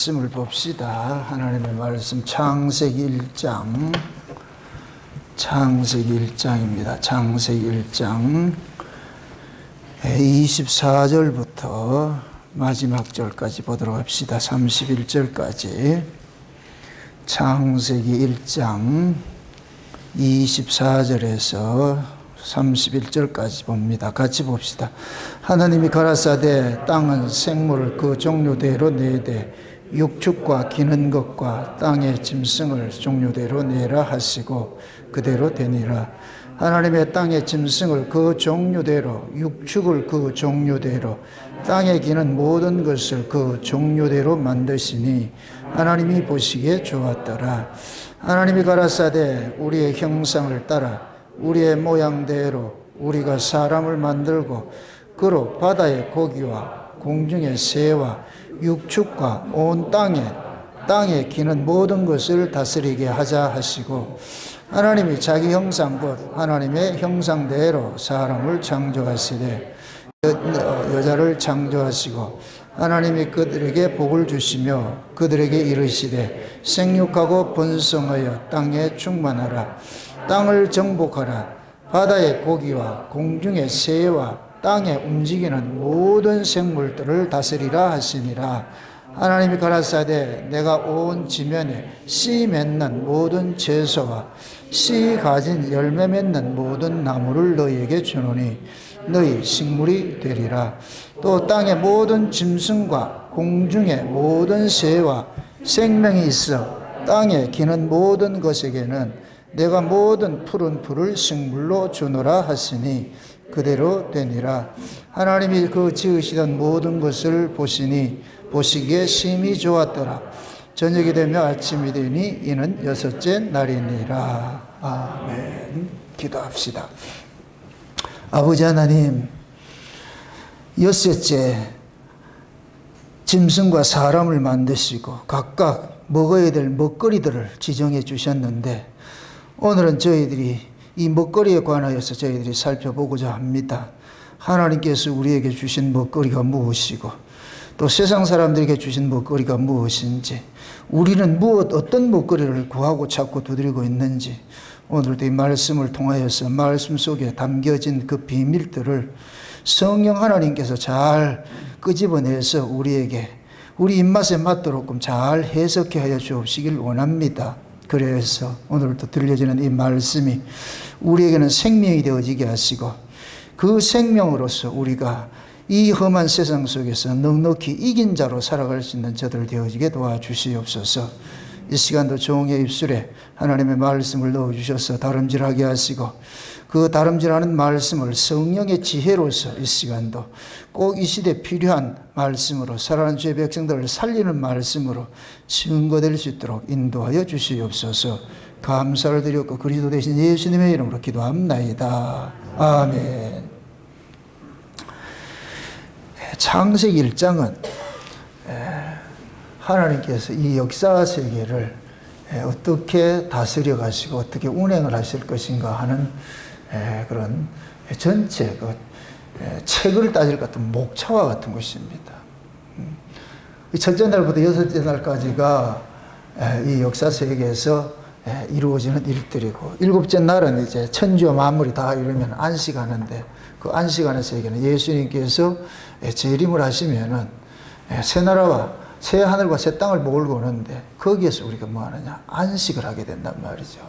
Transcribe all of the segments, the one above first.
말씀을 봅시다. 하나님의 말씀 창세기 1장 창세기 1장 24절부터 마지막 절까지 보도록 합시다. 31절까지 창세기 1장 24절에서 31절까지 봅니다. 같이 봅시다. 하나님이 가라사대 땅은 생물을 그 종류대로 내되 육축과 기는 것과 땅의 짐승을 종류대로 내라 하시고 그대로 되니라. 하나님의 땅의 짐승을 그 종류대로 육축을 그 종류대로 땅에 기는 모든 것을 그 종류대로 만드시니 하나님이 보시기에 좋았더라. 하나님이 가라사대 우리의 형상을 따라 우리의 모양대로 우리가 사람을 만들고 그로 바다의 고기와 공중의 새와 육축과 온 땅에 기는 모든 것을 다스리게 하자 하시고 하나님이 자기 형상 곧 하나님의 형상대로 사람을 창조하시되 여자를 창조하시고 하나님이 그들에게 복을 주시며 그들에게 이르시되 생육하고 번성하여 땅에 충만하라. 땅을 정복하라. 바다의 고기와 공중의 새와 땅에 움직이는 모든 생물들을 다스리라 하시니라. 하나님이 가라사대 내가 온 지면에 씨 맺는 모든 채소와 씨 가진 열매 맺는 모든 나무를 너희에게 주노니 너희 식물이 되리라. 또 땅의 모든 짐승과 공중의 모든 새와 생명이 있어 땅에 기는 모든 것에게는 내가 모든 푸른 풀을 식물로 주노라 하시니 그대로 되니라. 하나님이 그 지으시던 모든 것을 보시니 보시기에 심히 좋았더라. 저녁이 되며 아침이 되니 이는 여섯째 날이니라. 아멘. 기도합시다. 아버지 하나님, 여섯째 짐승과 사람을 만드시고 각각 먹어야 될 먹거리들을 지정해 주셨는데 오늘은 저희들이 이 먹거리에 관하여서 저희들이 살펴보고자 합니다. 하나님께서 우리에게 주신 먹거리가 무엇이고 또 세상 사람들에게 주신 먹거리가 무엇인지 우리는 어떤 먹거리를 구하고 찾고 두드리고 있는지 오늘도 이 말씀을 통하여서 말씀 속에 담겨진 그 비밀들을 성령 하나님께서 잘 끄집어내서 우리에게 우리 입맛에 맞도록 잘 해석해 하여 주옵시길 원합니다. 그래서 오늘도 들려지는 이 말씀이 우리에게는 생명이 되어지게 하시고 그 생명으로서 우리가 이 험한 세상 속에서 넉넉히 이긴 자로 살아갈 수 있는 저들 되어지게 도와주시옵소서. 이 시간도 종의 입술에 하나님의 말씀을 넣어주셔서 다름질하게 하시고 그 다름질하는 말씀을 성령의 지혜로서 이 시간도 꼭 이 시대에 필요한 말씀으로 살아가는 주의 백성들을 살리는 말씀으로 증거될 수 있도록 인도하여 주시옵소서. 감사를 드렸고 그리스도 대신 예수님의 이름으로 기도합나이다. 아멘. 창세기 1장은 하나님께서 이 역사 세계를 어떻게 다스려 가시고 어떻게 운행을 하실 것인가 하는 그런 전체 책을 따질 것 같은 목차와 같은 것입니다. 첫째 날부터 여섯째 날까지가 이 역사 세계에서 이루어지는 일들이고 일곱째 날은 이제 천지와 만물이 다 이루면 안식하는데 그 안식하는 세계는 예수님께서 재림을 하시면은 새 나라와 새 하늘과 새 땅을 몰고 오는데 거기에서 우리가 뭐 하느냐? 안식을 하게 된단 말이죠.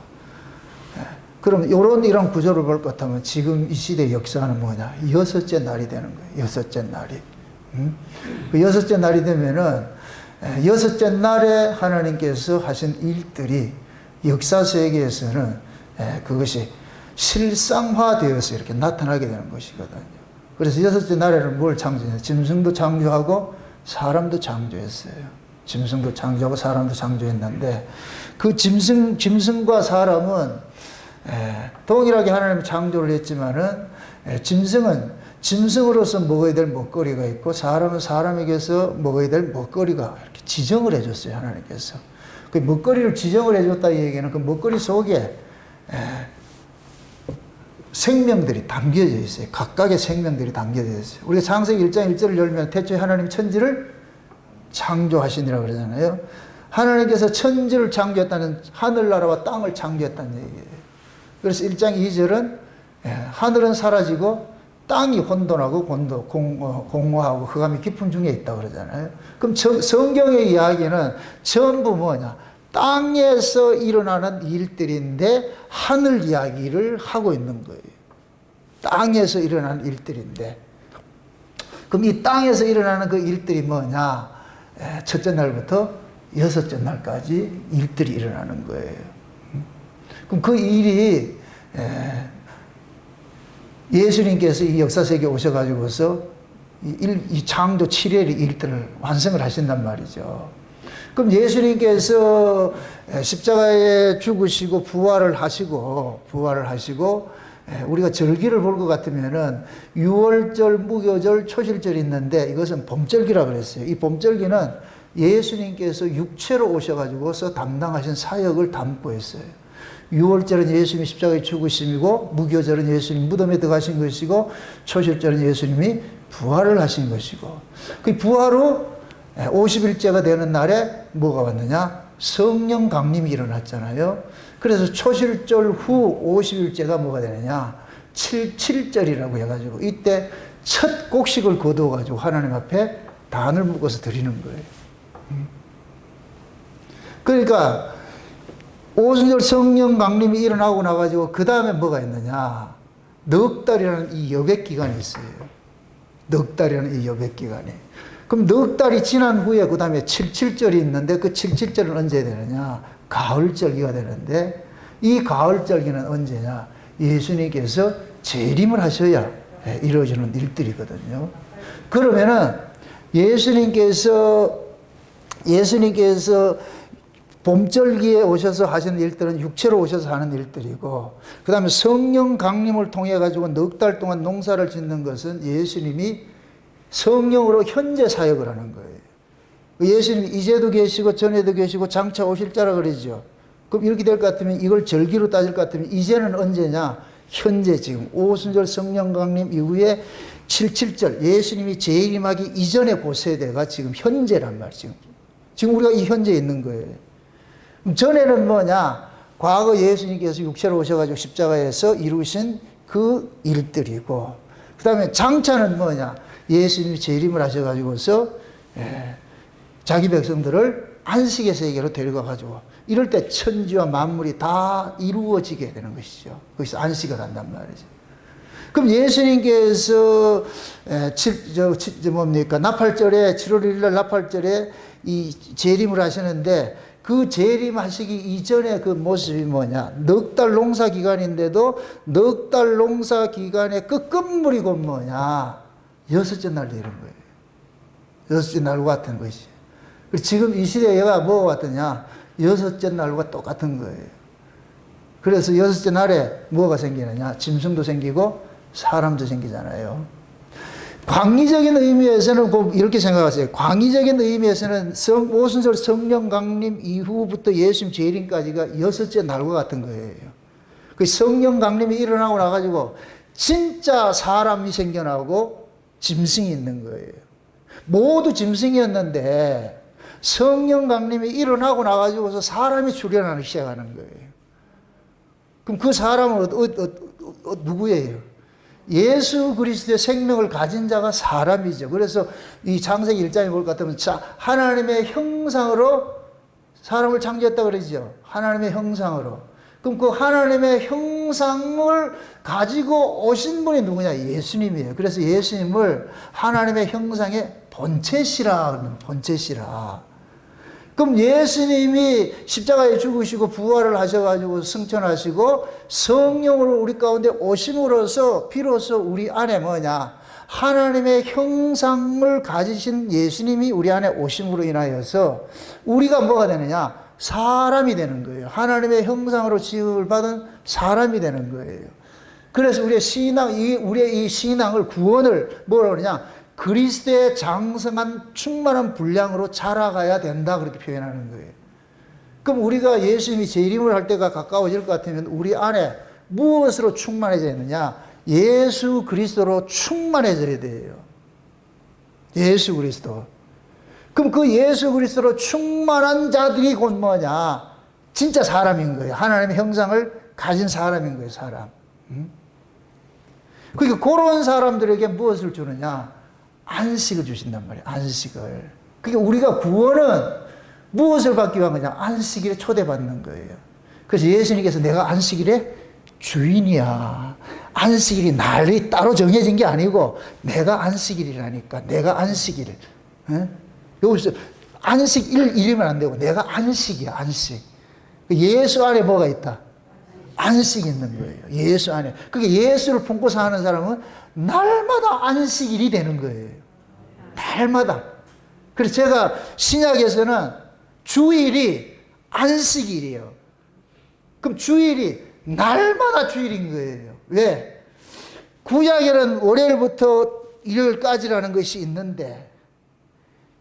그럼 이런 구조를 볼 것 같으면 지금 이 시대의 역사는 뭐냐? 여섯째 날이 되는 거예요. 여섯째 날이. 그 여섯째 날이 되면은 여섯째 날에 하나님께서 하신 일들이 역사 세계에서는 그것이 실상화되어서 이렇게 나타나게 되는 것이거든요. 그래서 여섯째 날에는 뭘 창조했냐? 짐승도 창조하고 사람도 창조했어요. 짐승도 창조하고 사람도 창조했는데 그 짐승과 사람은 동일하게 하나님이 창조를 했지만은 짐승은 짐승으로서 먹어야 될 먹거리가 있고 사람은 사람에게서 먹어야 될 먹거리가 이렇게 지정을 해줬어요. 하나님께서. 그 먹거리를 지정을 해줬다 이 얘기는 그 먹거리 속에 생명들이 담겨져 있어요. 각각의 생명들이 담겨져 있어요. 우리가 창세기 1장 1절을 열면 태초에 하나님 천지를 창조하시니라 그러잖아요. 하나님께서 천지를 창조했다는, 하늘나라와 땅을 창조했다는 얘기예요. 그래서 1장 2절은 하늘은 사라지고 땅이 혼돈하고 공허하고 흑암이 깊은 중에 있다고 그러잖아요. 그럼 성경의 이야기는 전부 뭐냐? 땅에서 일어나는 일들인데 하늘 이야기를 하고 있는 거예요. 땅에서 일어나는 일들인데. 그럼 이 땅에서 일어나는 그 일들이 뭐냐? 첫째 날부터 여섯째 날까지 일들이 일어나는 거예요. 그럼 그 일이 예수님께서 이 역사세계에 오셔가지고서 이 창조 7일의 일들을 완성을 하신단 말이죠. 그럼 예수님께서 십자가에 죽으시고 부활을 하시고 우리가 절기를 볼 것 같으면은 유월절, 무교절, 초실절이 있는데 이것은 봄절기라 그랬어요. 이 봄절기는 예수님께서 육체로 오셔가지고서 담당하신 사역을 담고 있어요. 유월절은 예수님이 십자가에 죽으심이고, 무교절은 예수님 무덤에 들어가신 것이고, 초실절은 예수님이 부활을 하신 것이고, 그 부활 후 50일째가 되는 날에 뭐가 왔느냐? 성령 강림이 일어났잖아요. 그래서 초실절 후 50일째가 뭐가 되느냐? 7절이라고 해가지고 이때 첫 곡식을 거두어가지고 하나님 앞에 단을 묶어서 드리는 거예요. 그러니까 오순절 성령 강림이 일어나고 나가지고 그 다음에 뭐가 있느냐? 넉 달이라는 이 여백 기간이 있어요. 넉 달이라는 이 여백 기간이. 그럼 넉 달이 지난 후에 그 다음에 77절이 있는데 그 77절은 언제 되느냐? 가을절기가 되는데 이 가을절기는 언제냐? 예수님께서 재림을 하셔야 이루어지는 일들이거든요. 그러면은 예수님께서 봄절기에 오셔서 하시는 일들은 육체로 오셔서 하는 일들이고, 그 다음에 성령 강림을 통해 가지고 넉 달 동안 농사를 짓는 것은 예수님이 성령으로 현재 사역을 하는 거예요. 예수님이 이제도 계시고 전에도 계시고 장차 오실 자라 그러죠. 그럼 이렇게 될 것 같으면, 이걸 절기로 따질 것 같으면 이제는 언제냐? 현재 지금 오순절 성령 강림 이후에 77절 예수님이 재림하기 이전의 그 세대가 지금 현재란 말이죠. 지금 우리가 이 현재에 있는 거예요. 전에는 뭐냐? 과거 예수님께서 육체로 오셔가지고 십자가에서 이루신 그 일들이고, 그 다음에 장차는 뭐냐? 예수님이 재림을 하셔가지고서 자기 백성들을 안식의 세계로 데려가가지고 이럴 때 천지와 만물이 다 이루어지게 되는 것이죠. 거기서 안식을 한단 말이죠. 그럼 예수님께서 나팔절에 7월 1일 날 나팔절에 이 재림을 하시는데, 그 재림하시기 이전의 그 모습이 뭐냐? 넉 달 농사 기간인데도 넉 달 농사 기간의 끝물이 곧 뭐냐? 여섯째 날 되는 거예요. 여섯째 날과 같은 것이. 지금 이 시대가 뭐가 같으냐? 여섯째 날과 똑같은 거예요. 그래서 여섯째 날에 뭐가 생기느냐? 짐승도 생기고 사람도 생기잖아요. 광의적인 의미에서는 이렇게 생각하세요. 광의적인 의미에서는 오순절 성령 강림 이후부터 예수님 재림까지가 여섯째 날과 같은 거예요. 그 성령 강림이 일어나고 나가지고 진짜 사람이 생겨나고 짐승이 있는 거예요. 모두 짐승이었는데 성령 강림이 일어나고 나가지고서 사람이 출현하기 시작하는 거예요. 그럼 그 사람은 누구예요? 예수 그리스도의 생명을 가진 자가 사람이죠. 그래서 이 창세기 1장에 볼 것 같으면 하나님의 형상으로 사람을 창조했다 그러죠. 하나님의 형상으로. 그럼 그 하나님의 형상을 가지고 오신 분이 누구냐? 예수님이에요. 그래서 예수님을 하나님의 형상의 본체시라. 그럼 예수님이 십자가에 죽으시고 부활을 하셔가지고 승천하시고 성령으로 우리 가운데 오심으로써 비로소 우리 안에 뭐냐? 하나님의 형상을 가지신 예수님이 우리 안에 오심으로 인하여서 우리가 뭐가 되느냐? 사람이 되는 거예요. 하나님의 형상으로 지음을 받은 사람이 되는 거예요. 그래서 우리의 이 신앙을, 구원을 뭐라고 그러냐? 그리스도의 장성한 충만한 분량으로 자라가야 된다, 그렇게 표현하는 거예요. 그럼 우리가 예수님이 재림을 할 때가 가까워질 것 같으면 우리 안에 무엇으로 충만해져야 되느냐? 예수 그리스도로 충만해져야 돼요. 예수 그리스도. 그럼 그 예수 그리스도로 충만한 자들이 곧 뭐냐? 진짜 사람인 거예요. 하나님의 형상을 가진 사람인 거예요, 사람. 그러니까 그런 사람들에게 무엇을 주느냐? 안식을 주신단 말이에요, 안식을. 그러니까 우리가 구원은 무엇을 받기 위한 거냐? 안식일에 초대받는 거예요. 그래서 예수님께서 내가 안식일의 주인이야. 안식일이 날이 따로 정해진 게 아니고 내가 안식일이라니까. 내가 안식일. 여기서 안식 일이면 안 되고 내가 안식이야, 안식. 예수 안에 뭐가 있다? 안식이 있는 거예요. 예수 안에. 그게 예수를 품고 사는 사람은 날마다 안식일이 되는 거예요. 날마다. 그래서 제가 신약에서는 주일이 안식일이에요. 그럼 주일이 날마다 주일인 거예요. 왜? 구약에는 월요일부터 일요일까지라는 것이 있는데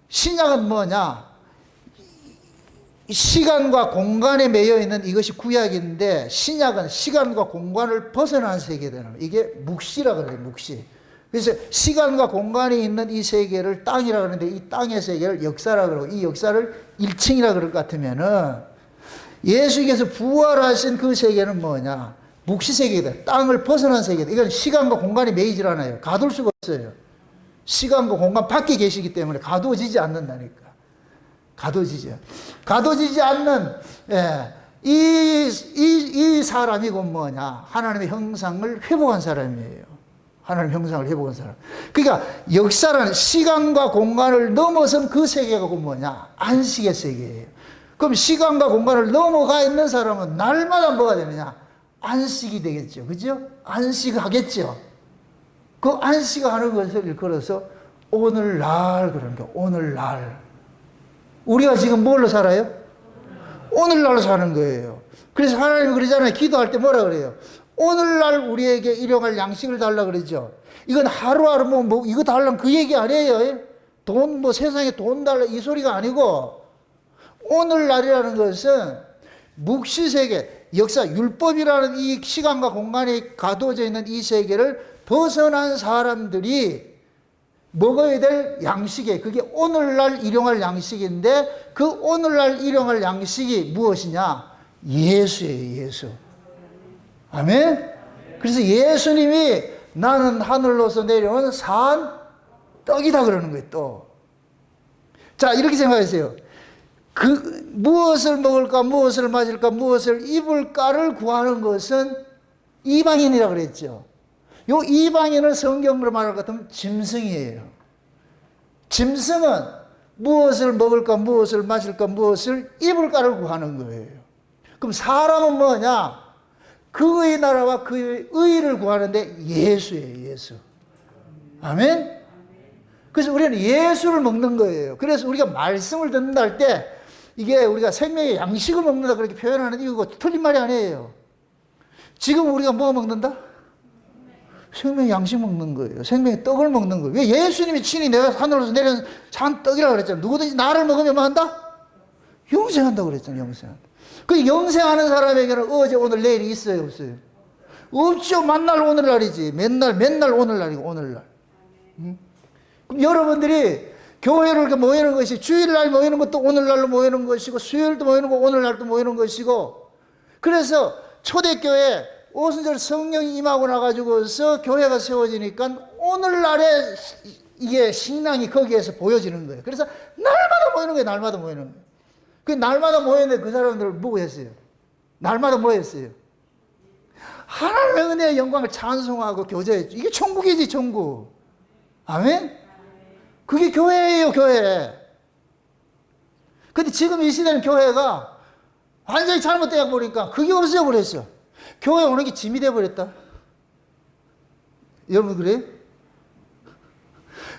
신약은 뭐냐? 시간과 공간에 매여 있는 이것이 구약인데 신약은 시간과 공간을 벗어난 세계되는 거예요. 이게 묵시라고 그래요, 묵시. 그래서 시간과 공간이 있는 이 세계를 땅이라고 하는데 이 땅의 세계를 역사라고 그러고 이 역사를 1층이라고 그럴 것 같으면은 예수께서 부활하신 그 세계는 뭐냐? 묵시 세계다. 땅을 벗어난 세계다. 이건 시간과 공간이 매이질 않아요. 가둘 수가 없어요. 시간과 공간 밖에 계시기 때문에 가두어지지 않는다니까. 가둬지지 않는, 이 사람이 곧 뭐냐? 하나님의 형상을 회복한 사람이에요. 하나님의 형상을 회복한 사람. 그러니까 역사라는 시간과 공간을 넘어선 그 세계가 곧 뭐냐? 안식의 세계예요. 그럼 시간과 공간을 넘어가 있는 사람은 날마다 뭐가 되느냐? 안식이 되겠죠. 그죠? 안식하겠죠. 그 안식하는 것을 일컬어서 오늘날 그러는 거예요. 오늘날. 우리가 지금 뭘로 살아요? 오늘날로 사는 거예요. 그래서 하나님이 그러잖아요. 기도할 때 뭐라 그래요? 오늘날 우리에게 일용할 양식을 달라 그러죠. 이건 하루하루 뭐 이거 달라면 그 얘기 아니에요. 돈, 세상에 돈 달라 이 소리가 아니고 오늘날이라는 것은 묵시세계, 역사, 율법이라는 이 시간과 공간이 가두어져 있는 이 세계를 벗어난 사람들이 먹어야 될 양식에 그게 오늘날 일용할 양식인데 그 오늘날 일용할 양식이 무엇이냐? 예수예요, 예수. 아멘? 그래서 예수님이 나는 하늘로서 내려온 산 떡이다 그러는 거예요, 또. 자, 이렇게 생각하세요. 무엇을 먹을까, 무엇을 마실까, 무엇을 입을까를 구하는 것은 이방인이라 그랬죠. 요 이방인은 성경으로 말할 것 같으면 짐승이에요. 짐승은 무엇을 먹을까, 무엇을 마실까, 무엇을 입을까를 구하는 거예요. 그럼 사람은 뭐냐? 그의 나라와 그의 의를 구하는데 예수예요, 예수. 아멘? 그래서 우리는 예수를 먹는 거예요. 그래서 우리가 말씀을 듣는다 할 때 이게 우리가 생명의 양식을 먹는다 그렇게 표현하는 이유가 틀린 말이 아니에요. 지금 우리가 뭐 먹는다? 생명의 양식 먹는 거예요. 생명의 떡을 먹는 거예요. 왜? 예수님이 친히 내가 하늘로서 내려온 산 떡이라고 그랬잖아요. 누구든지 나를 먹으면 뭐 한다? 영생한다고 그랬잖아요. 영생한다. 그 영생하는 사람에게는 어제 오늘 내일이 있어요, 없어요? 없죠. 만날 오늘날이지. 맨날 오늘날이고 오늘날. 그럼 여러분들이 교회를 이렇게 모이는 것이 주일날 모이는 것도 오늘날로 모이는 것이고 수요일도 모이는 거 오늘날도 모이는 것이고 그래서 초대교회 오순절 성령이 임하고 나가지고서 교회가 세워지니까 오늘날에 이게 신앙이 거기에서 보여지는 거예요. 그래서 날마다 모이는 거예요. 날마다 모이는 거예요. 그 날마다 모였는데 그 사람들을 뭐고 했어요? 날마다 뭐 했어요? 하나님의 은혜의 영광을 찬송하고 교제했죠. 이게 천국이지, 천국. 아멘? 그게 교회예요, 교회. 근데 지금 이 시대는 교회가 완전히 잘못되어 버리니까 그게 없어져 버렸어. 교회 오는 게 짐이 돼 버렸다. 여러분 그래요?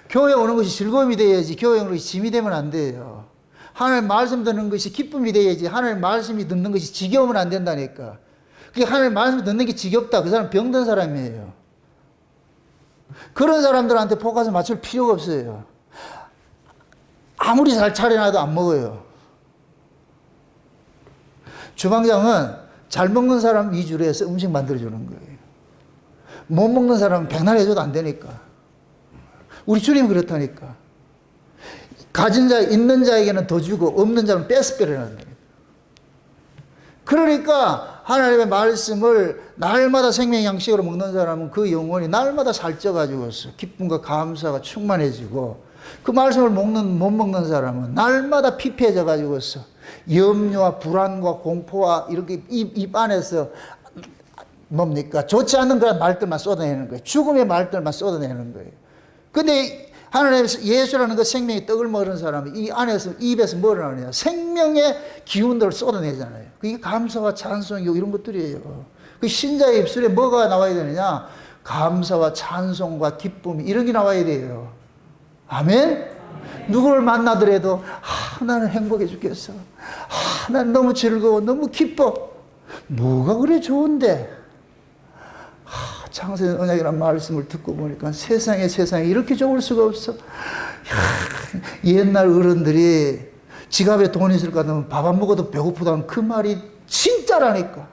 교회 오는 것이 즐거움이 돼야지 교회 오는 것이 짐이 되면 안 돼요. 하나님 말씀 듣는 것이 기쁨이 돼야지 하나님 말씀이 듣는 것이 지겨우면 안 된다니까. 그게 하나님 말씀 듣는 게 지겹다. 그 사람 병든 사람이에요. 그런 사람들한테 포커스 맞출 필요가 없어요. 아무리 잘 차려놔도 안 먹어요. 주방장은 잘 먹는 사람 위주로 해서 음식 만들어주는 거예요. 못 먹는 사람은 백날 해줘도 안 되니까. 우리 주님 그렇다니까. 가진 자, 있는 자에게는 더 주고 없는 자는 뺏어 빼려는 거예요. 그러니까 하나님의 말씀을 날마다 생명 양식으로 먹는 사람은 그 영혼이 날마다 살쪄가지고서 기쁨과 감사가 충만해지고, 그 말씀을 못 먹는 사람은 날마다 피폐해져가지고서 염려와 불안과 공포와 이렇게 입 안에서 뭡니까? 좋지 않은 그런 말들만 쏟아내는 거예요. 죽음의 말들만 쏟아내는 거예요. 근데 하나님께서 예수라는 그 생명의 떡을 먹는 사람이 이 안에서, 입에서 뭘 하느냐? 생명의 기운들을 쏟아내잖아요. 그게 감사와 찬송이고 이런 것들이에요. 그 신자의 입술에 뭐가 나와야 되느냐? 감사와 찬송과 기쁨, 이런 게 나와야 돼요. 아멘? 누구를 만나더라도, 나는 행복해 죽겠어. 나는 너무 즐거워. 너무 기뻐. 뭐가 그래 좋은데? 창세전 언약이라는 말씀을 듣고 보니까 세상에 이렇게 좋을 수가 없어. 옛날 어른들이 지갑에 돈이 있을 것 같으면 밥 안 먹어도 배고프다는 그 말이 진짜라니까.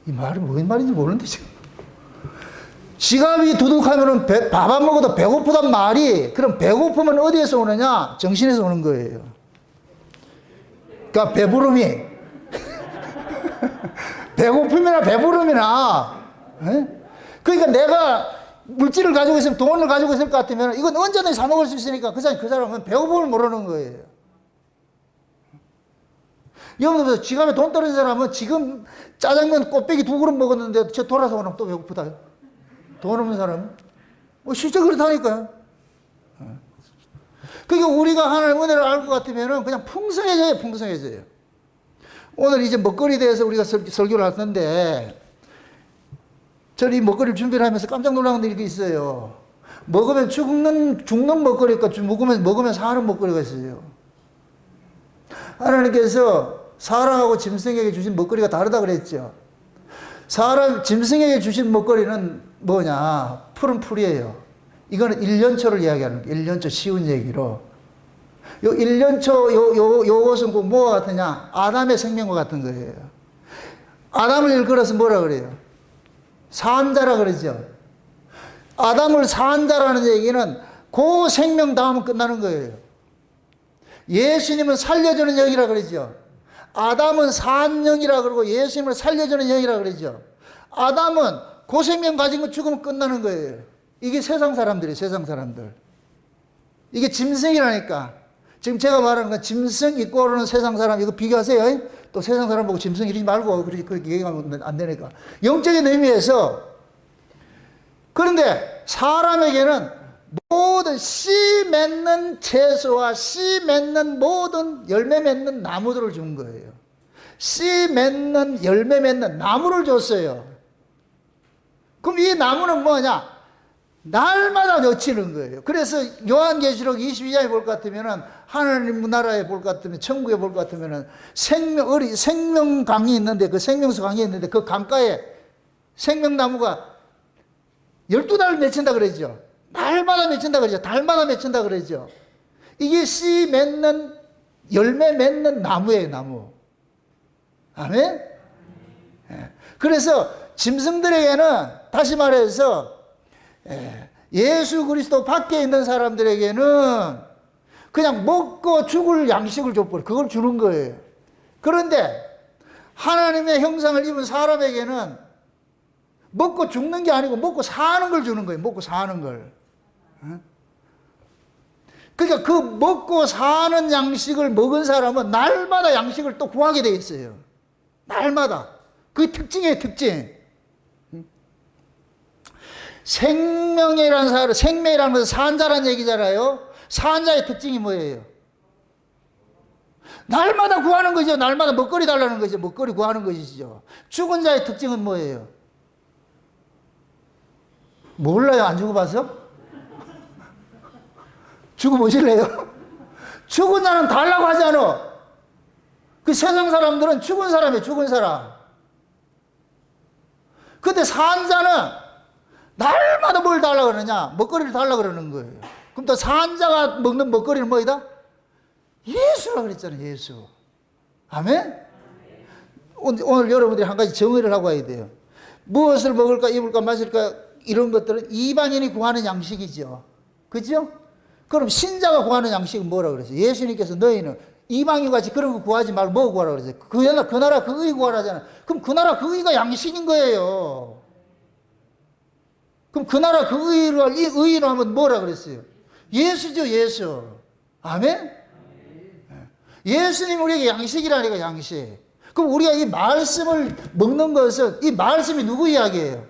이 말이 무슨 말인지 모르는데 지금. 지갑이 두둑하면 밥 안 먹어도 배고프단 말이, 그럼 배고픔은 어디에서 오느냐? 정신에서 오는 거예요. 그러니까 배부름이 배고픔이나 배부름이나, 그러니까 내가 물질을 가지고 있으면, 돈을 가지고 있을 것 같으면 이건 언제든지 사 먹을 수 있으니까 그 사람은 배고픔을 모르는 거예요. 여러분, 지갑에 돈 떨어진 사람은 지금 짜장면 꽃배기 2그릇 먹었는데 저 돌아서 오면 또 배고프다. 돈 없는 사람은 실제 그렇다니까요. 그러니까 우리가 하나님의 은혜를 알 것 같으면 그냥 풍성해져요. 오늘 이제 먹거리에 대해서 우리가 설교를 하는데, 저는 이 먹거리를 준비를 하면서 깜짝 놀란 일이 있어요. 먹으면 죽는 먹거리가 있고, 먹으면 사는 먹거리가 있어요. 하나님께서 사람하고 짐승에게 주신 먹거리가 다르다 그랬죠. 짐승에게 주신 먹거리는 뭐냐? 푸른 풀이에요. 이거는 1년초를 이야기하는 거예요. 1년초 쉬운 얘기로. 요 1년초 요것은 꼭 뭐가 같으냐? 아담의 생명과 같은 거예요. 아담을 일컬어서 뭐라 그래요? 산자라 그러죠. 아담을 산자라는 얘기는 그 생명 다음은 끝나는 거예요. 예수님은 살려주는 영이라 그러죠. 아담은 산 영이라 그러고 예수님을 살려주는 영이라 그러죠. 아담은 그 생명 가진 거 죽으면 끝나는 거예요. 이게 세상 사람들이에요. 세상 사람들. 이게 짐승이라니까. 지금 제가 말하는 건 짐승 이꼬르는 세상 사람, 이거 비교하세요. 또 세상 사람 보고 짐승 이러지 말고 그렇게 얘기하면 안 되니까. 영적인 의미에서. 그런데 사람에게는 모든 씨 맺는 채소와 씨 맺는 모든 열매 맺는 나무들을 준 거예요. 씨 맺는 열매 맺는 나무를 줬어요. 그럼 이 나무는 뭐냐? 날마다 놓치는 거예요. 그래서 요한계시록 22장에 볼 것 같으면, 하나님 나라에 볼 것 같으면, 천국에 볼 것 같으면 생명강이 있는데, 그 생명수 강이 있는데 그 강가에 생명나무가 12달 맺힌다 그러죠. 날마다 맺힌다 그러죠. 달마다 맺힌다 그러죠. 이게 씨 맺는, 열매 맺는 나무예요, 나무. 아멘? 그래서 짐승들에게는, 다시 말해서 예수 그리스도 밖에 있는 사람들에게는 그냥 먹고 죽을 양식을 줘버려. 그걸 주는 거예요. 그런데 하나님의 형상을 입은 사람에게는 먹고 죽는 게 아니고 먹고 사는 걸 주는 거예요. 먹고 사는 걸. 그러니까 그 먹고 사는 양식을 먹은 사람은 날마다 양식을 또 구하게 돼 있어요. 날마다. 그 특징이에요, 특징. 생명이라는 것은 산자라는 얘기잖아요. 산자의 특징이 뭐예요? 날마다 구하는 거죠. 날마다 먹거리 달라는 거죠. 먹거리 구하는 것이죠. 죽은 자의 특징은 뭐예요? 몰라요? 안 죽어봐서? 죽어보실래요? 죽은 자는 달라고 하지 않아. 그 세상 사람들은 죽은 사람이에요. 죽은 사람. 근데 산 자는 날마다 뭘 달라고 그러느냐? 먹거리를 달라고 그러는 거예요. 그럼 또 산 자가 먹는 먹거리는 뭐이다? 예수라고 그랬잖아요. 예수. 아멘? 오늘 여러분들이 한 가지 정의를 하고 와야 돼요. 무엇을 먹을까, 입을까, 마실까, 이런 것들은 이방인이 구하는 양식이죠. 그죠? 그럼 신자가 구하는 양식은 뭐라 그랬어요? 예수님께서 너희는 이방인 같이 그런 거 구하지 말고 뭐 구하라 그랬어요? 그 나라 그 의 구하라잖아. 그럼 그 나라 그 의가 양식인 거예요. 그럼 그 나라 그 의로 하면 뭐라 그랬어요? 예수죠, 예수. 아멘? 예수님 우리에게 양식이라니까, 양식. 그럼 우리가 이 말씀을 먹는 것은 이 말씀이 누구 이야기예요?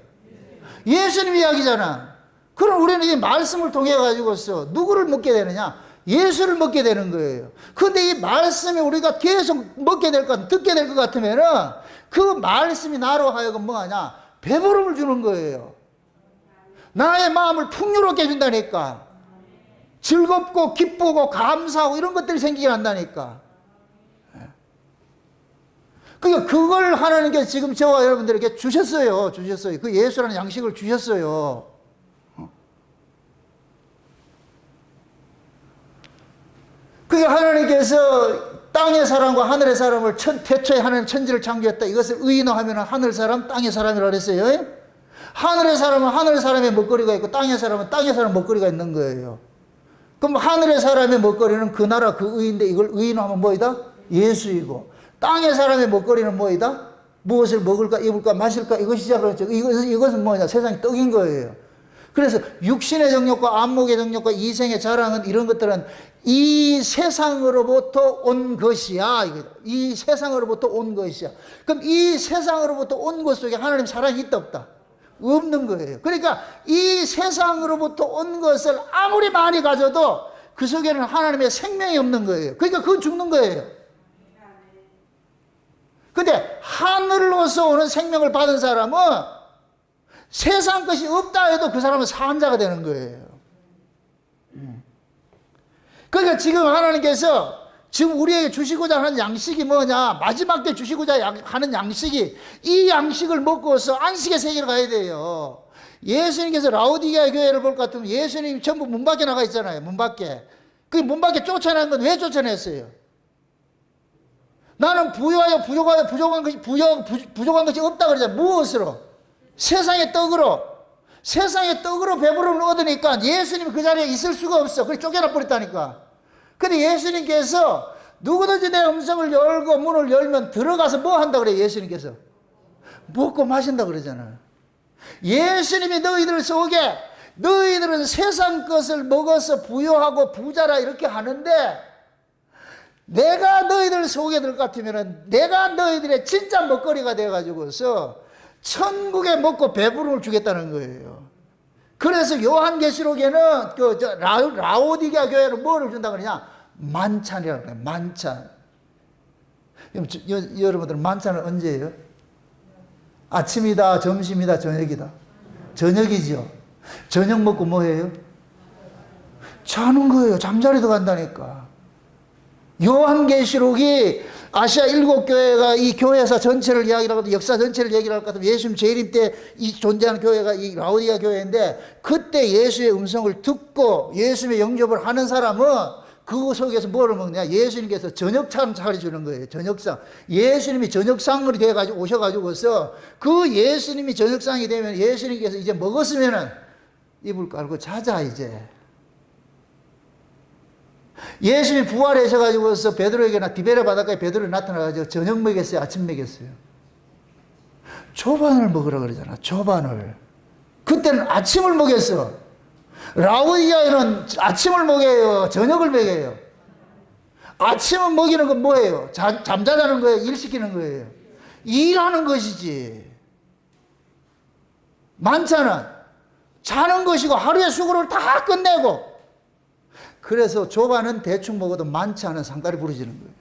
예수님 이야기잖아. 그럼 우리는 이 말씀을 통해 가지고서 누구를 먹게 되느냐? 예수를 먹게 되는 거예요. 그런데 이 말씀이 우리가 계속 먹게 될 것, 듣게 될 것 같으면은 그 말씀이 나로 하여금 뭐하냐? 배부름을 주는 거예요. 나의 마음을 풍요롭게 해준다니까. 즐겁고 기쁘고 감사하고 이런 것들이 생기게 한다니까. 그러니까 그걸 하나님께서 지금 저와 여러분들에게 주셨어요. 그 예수라는 양식을 주셨어요. 그게 하나님께서 땅의 사람과 하늘의 사람을 태초에 하나님 천지를 창조했다. 이것을 의인화하면 하늘 사람, 땅의 사람이라고 그랬어요. 하늘의 사람은 하늘 사람의 먹거리가 있고 땅의 사람은 땅의 사람 먹거리가 있는 거예요. 그럼 하늘의 사람의 먹거리는 그 나라 그 의인데 이걸 의인화하면 뭐이다? 예수이고 땅의 사람의 먹거리는 뭐이다? 무엇을 먹을까 입을까 마실까 이것이자 그렇죠. 이것은 뭐냐? 세상의 떡인 거예요. 그래서 육신의 정욕과 안목의 정욕과 이생의 자랑은 이런 것들은 이 세상으로부터 온 것이야. 이 세상으로부터 온 것이야. 그럼 이 세상으로부터 온 것 속에 하나님 사랑이 있다 없다? 없는 거예요. 그러니까 이 세상으로부터 온 것을 아무리 많이 가져도 그 속에는 하나님의 생명이 없는 거예요. 그러니까 그건 죽는 거예요. 근데 하늘로서 오는 생명을 받은 사람은 세상 것이 없다 해도 그 사람은 산자가 되는 거예요. 그러니까 지금 하나님께서 지금 우리에게 주시고자 하는 양식이 뭐냐? 마지막 때 주시고자 하는 양식이 이 양식을 먹고서 안식의 세계로 가야 돼요. 예수님께서 라오디게아 교회를 볼 것 같으면 예수님이 전부 문 밖에 나가 있잖아요. 문 밖에. 그 문 밖에 쫓아낸 건 왜 쫓아냈어요? 나는 부유하여 부족한 것이 없다 그러잖아요. 무엇으로? 세상의 떡으로. 세상의 떡으로 배부름을 얻으니까 예수님이 그 자리에 있을 수가 없어. 그래서 쫓겨나 버렸다니까. 근데 예수님께서 누구든지 내 음성을 열고 문을 열면 들어가서 뭐 한다 그래요? 예수님께서 먹고 마신다 그러잖아요. 예수님이 너희들 속에 너희들은 세상 것을 먹어서 부유하고 부자라 이렇게 하는데 내가 너희들 속에 들 것 같으면 내가 너희들의 진짜 먹거리가 돼가지고서 천국에 먹고 배부름을 주겠다는 거예요. 그래서 요한계시록에는 라오디게아 교회는 뭐를 준다 그러냐? 만찬이라고 그래요. 만찬. 여러분들 만찬은 언제예요? 아침이다, 점심이다, 저녁이다. 저녁이죠. 저녁 먹고 뭐 해요? 자는 거예요. 잠자리도 간다니까. 요한계시록이 아시아 7교회가 이 교회사 전체를 이야기하고 역사 전체를 얘기를 할 것 같으면 예수님 재림 때 이 존재하는 교회가 이 라오디게아 교회인데 그때 예수의 음성을 듣고 예수님의 영접을 하는 사람은 그 속에서 뭐를 먹냐? 예수님께서 저녁상 차려주는 거예요. 저녁상. 예수님이 저녁상으로 돼가지고 오셔가지고서 그 예수님이 저녁상이 되면 예수님께서 이제 먹었으면은 이불 깔고 자자 이제. 예수님이 부활하셔가지고서 베드로에게나 디베레 바닷가에 베드로에 나타나가지고 저녁 먹였어요? 아침 먹였어요? 조반을 먹으라 그러잖아. 조반을. 그때는 아침을 먹였어. 라오디게아에는 아침을 먹여요? 저녁을 먹여요? 아침을 먹이는 건 뭐예요? 잠자자는 거예요? 일시키는 거예요? 일하는 것이지. 만찬은 자는 것이고 하루의 수고를 다 끝내고 그래서 조반은 대충 먹어도 만찬은 상다리 부러지는 거예요.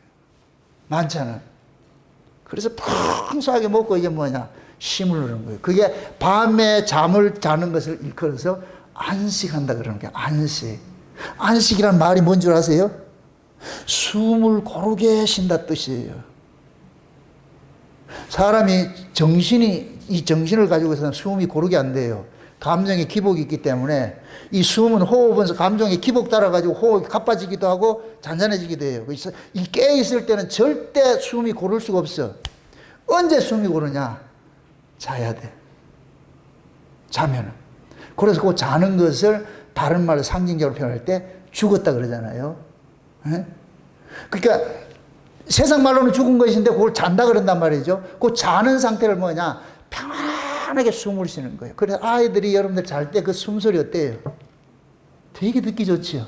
만찬은. 그래서 풍성하게 먹고 이게 뭐냐? 쉼을 누는 거예요. 그게 밤에 잠을 자는 것을 일컬어서 안식한다 그러는 거예요. 안식. 안식이란 말이 뭔 줄 아세요? 숨을 고르게 쉰다 뜻이에요. 사람이 이 정신을 가지고서는 숨이 고르게 안 돼요. 감정의 기복이 있기 때문에 이 숨은 호흡은 감정의 기복 따라가지고 호흡이 가빠지기도 하고 잔잔해지기도 해요. 그래서 이 깨있을 때는 절대 숨이 고를 수가 없어. 언제 숨이 고르냐? 자야 돼. 자면은. 그래서 그 자는 것을 다른 말로 상징적으로 표현할 때 죽었다 그러잖아요. 예? 그러니까 세상 말로는 죽은 것인데 그걸 잔다 그런단 말이죠. 그 자는 상태를 뭐냐? 평안하게 숨을 쉬는 거예요. 그래서 아이들이 여러분들 잘 때 그 숨소리 어때요? 되게 듣기 좋지요.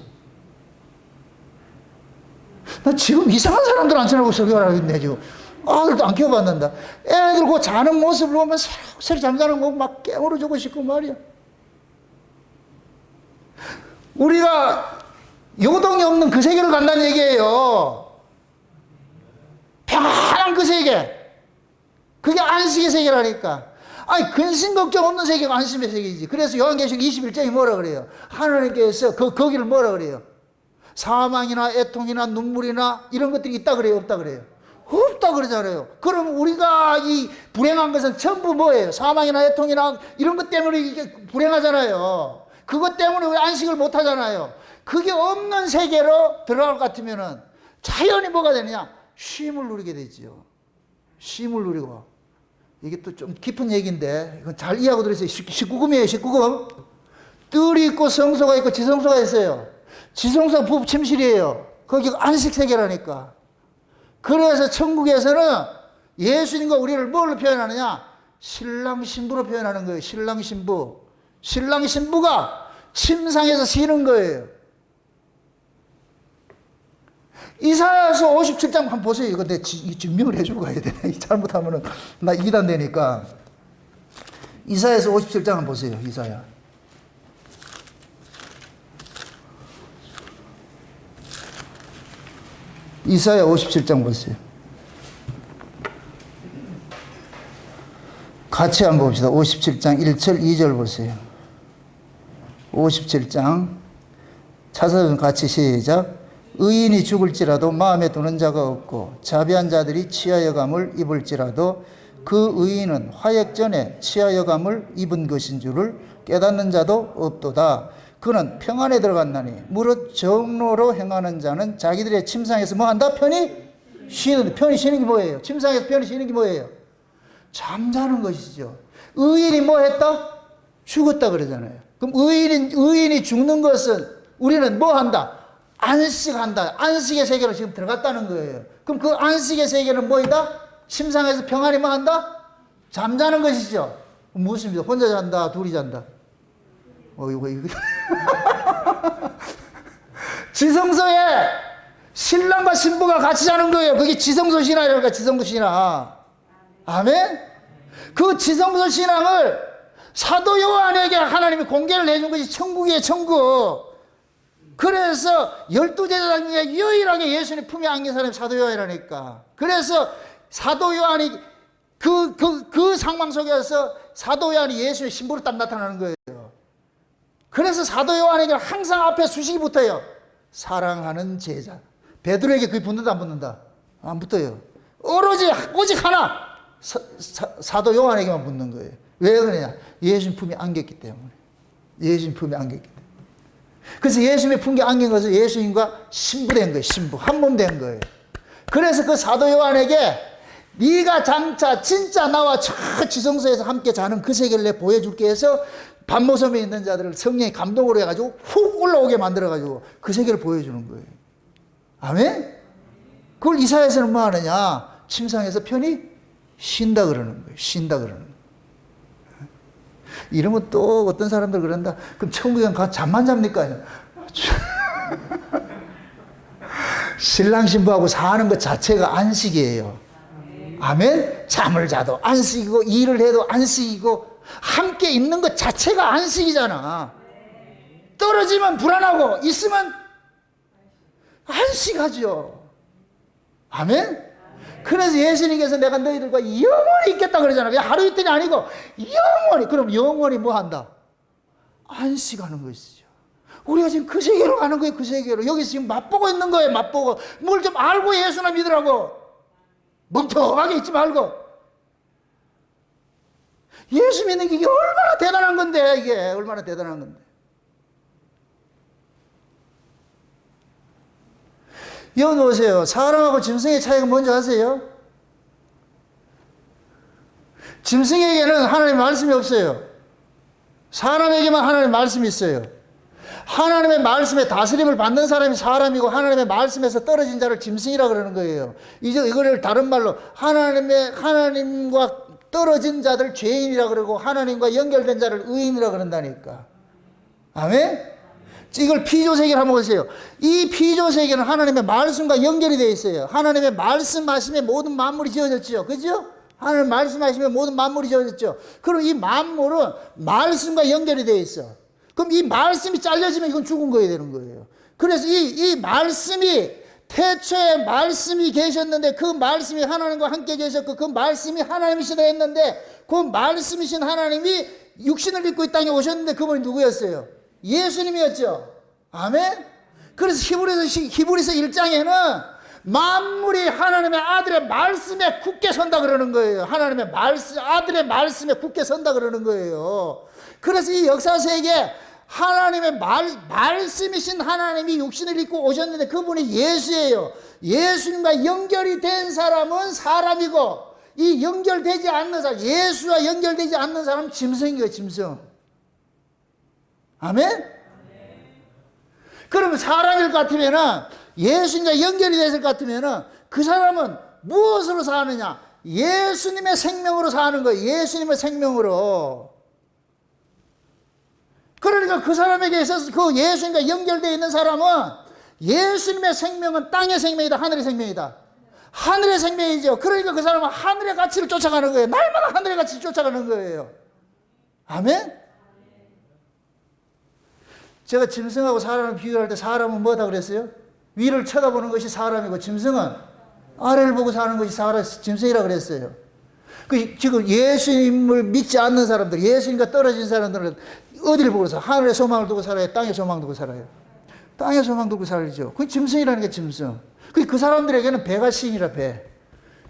나 지금 이상한 사람들 안 지나고 설교를 하고 있네, 지금. 아들도 안 키워봤는다. 애들 그 자는 모습을 보면 새로 잠자는 거 막 깨물어주고 싶고 말이야. 우리가 요동이 없는 그 세계를 간다는 얘기예요. 평안한 그 세계. 그게 안식의 세계라니까. 아니, 근심 걱정 없는 세계가 안심의 세계이지. 그래서 요한계시록 21장이 뭐라 그래요? 하나님께서 거기를 뭐라 그래요? 사망이나 애통이나 눈물이나 이런 것들이 있다 그래요? 없다 그래요? 없다 그러잖아요. 그럼 우리가 이 불행한 것은 전부 뭐예요? 사망이나 애통이나 이런 것 때문에 이게 불행하잖아요. 그것 때문에 왜 안식을 못 하잖아요. 그게 없는 세계로 들어갈 것 같으면은 자연히 뭐가 되느냐? 쉼을 누리게 되지요. 쉼을 누리고. 이게 또 좀 깊은 얘기인데 이건 잘 이해하고 들으세요. 19금이에요. 19금. 뜰이 있고 성소가 있고 지성소가 있어요. 지성소가 부침실이에요. 거기가 안식 세계라니까. 그래서 천국에서는 예수님과 우리를 뭘로 표현하느냐? 신랑 신부로 표현하는 거예요. 신랑 신부. 신랑 신부가 침상에서 쉬는 거예요. 이사야서 57장 한번 보세요. 이거 내 증명을 해주고 가야 되네. 잘못하면은 나 이단 되니까. 이사야서 57장 한번 보세요. 이사야. 이사야 57장 보세요. 같이 한번 봅시다. 57장 1절 2절 보세요. 57장 찾아보면 같이 시작. 의인이 죽을지라도 마음에 두는 자가 없고 자비한 자들이 치하여감을 입을지라도 그 의인은 화역 전에 치하여감을 입은 것인 줄을 깨닫는 자도 없도다. 그는 평안에 들어갔나니 무릇 정로로 행하는 자는 자기들의 침상에서 뭐한다? 편히 쉬는데, 편히 쉬는 게 뭐예요? 침상에서 편히 쉬는 게 뭐예요? 잠자는 것이죠. 의인이 뭐 했다? 죽었다 그러잖아요. 그럼 의인이 죽는 것은 우리는 뭐 한다? 안식한다. 안식의 세계로 지금 들어갔다는 거예요. 그럼 그 안식의 세계는 뭐이다? 침상에서 평안히 뭐 한다? 잠자는 것이죠. 무슨 일이죠? 혼자 잔다? 둘이 잔다? 이거. 지성소에 신랑과 신부가 같이 자는 거예요. 그게 지성소 신앙이랄까, 지성소 신앙. 아멘? 그 지성소 신앙을 사도 요한에게 하나님이 공개를 해준 것이 천국이에요, 천국. 그래서 12제자 중에 유일하게 예수님 품에 안긴 사람이 사도 요한이라니까. 그래서 사도 요한이 그 상황 속에서 사도 요한이 예수의 신부로 딱 나타나는 거예요. 그래서 사도 요한에게 항상 앞에 수식이 붙어요. 사랑하는 제자. 베드로에게 그게 붙는다 안 붙는다? 안 붙어요. 오직 하나 사도 요한에게만 붙는 거예요. 왜 그러냐? 예수님 품에 안겼기 때문에. 예수님 품에 안겼기 때문에. 그래서 예수님의 품에 안긴 것은 예수님과 신부된 거예요. 신부. 한 몸 된 거예요. 그래서 그 사도 요한에게 네가 장차 진짜 나와 저 지성소에서 함께 자는 그 세계를 내 보여줄게 해서 반모섬에 있는 자들을 성령이 감동으로 해가지고 훅 올라오게 만들어가지고 그 세계를 보여주는 거예요. 아멘? 그걸 이사야에서는 뭐 하느냐? 침상에서 편히 쉰다 그러는 거예요. 쉰다 그러는 거예요. 이러면 또 어떤 사람들 그런다. 그럼 천국에 가서 잠만 잡니까? 신랑 신부하고 사는 것 자체가 안식이에요. 아멘? 잠을 자도 안식이고 일을 해도 안식이고 함께 있는 것 자체가 안식이잖아. 떨어지면 불안하고 있으면 안식하죠. 아멘? 그래서 예수님께서 내가 너희들과 영원히 있겠다 그러잖아요. 하루 이틀이 아니고 영원히. 그럼 영원히 뭐 한다? 안식하는 것이죠. 우리가 지금 그 세계로 가는 거예요. 그 세계로. 여기서 지금 맛보고 있는 거예요. 맛보고. 뭘 좀 알고 예수나 믿으라고. 멍청하게 있지 말고. 예수 믿는 게 이게 얼마나 대단한 건데. 이게 얼마나 대단한 건데. 여기 보세요. 사람하고 짐승의 차이가 뭔지 아세요? 짐승에게는 하나님의 말씀이 없어요. 사람에게만 하나님의 말씀이 있어요. 하나님의 말씀에 다스림을 받는 사람이 사람이고 하나님의 말씀에서 떨어진 자를 짐승이라 그러는 거예요. 이제 이거를 다른 말로 하나님과 떨어진 자들 죄인이라 그러고 하나님과 연결된 자를 의인이라 그런다니까. 아멘? 이걸 피조세계를 한번 보세요. 이 피조세계는 하나님의 말씀과 연결이 되어 있어요. 하나님의 말씀하심에 모든 만물이 지어졌죠. 그죠? 하나님 말씀하시며 모든 만물이 지어졌죠. 그럼 이 만물은 말씀과 연결이 되어 있어. 그럼 이 말씀이 잘려지면 이건 죽은 거야 되는 거예요. 그래서 이 말씀이 태초에 말씀이 계셨는데 그 말씀이 하나님과 함께 계셨고 그 말씀이 하나님이시다 했는데 그 말씀이신 하나님이 육신을 입고 이 땅에 오셨는데 그분이 누구였어요? 예수님이었죠. 아멘? 그래서 히브리서 1장에는 만물이 하나님의 아들의 말씀에 굳게 선다 그러는 거예요. 하나님의 아들의 말씀에 굳게 선다 그러는 거예요. 그래서 이 역사세계에 하나님의 말씀이신 하나님이 육신을 입고 오셨는데 그분이 예수예요. 예수님과 연결이 된 사람은 사람이고 이 연결되지 않는 사람, 예수와 연결되지 않는 사람은 짐승인 거예요. 짐승. 아멘? 그러면 사람일 것 같으면은 예수님과 연결이 됐을 것 같으면은 그 사람은 무엇으로 사느냐? 예수님의 생명으로 사는 거예요. 예수님의 생명으로. 그러니까 그 사람에게 있어서 그 예수님과 연결되어 있는 사람은 예수님의 생명은 땅의 생명이다, 하늘의 생명이다. 하늘의 생명이죠. 그러니까 그 사람은 하늘의 가치를 쫓아가는 거예요. 날마다 하늘의 가치를 쫓아가는 거예요. 아멘? 제가 짐승하고 사람을 비교할 때 사람은 뭐다 그랬어요? 위를 쳐다보는 것이 사람이고 짐승은 아래를 보고 사는 것이 짐승이라 그랬어요. 지금 예수님을 믿지 않는 사람들, 예수님과 떨어진 사람들은 어디를 보고 살아요? 하늘에 소망을 두고 살아요? 땅에 소망 두고 살아요? 땅에 소망 두고 살죠. 그게 짐승이라는 게 짐승. 그 사람들에게는 배가 신이라 배.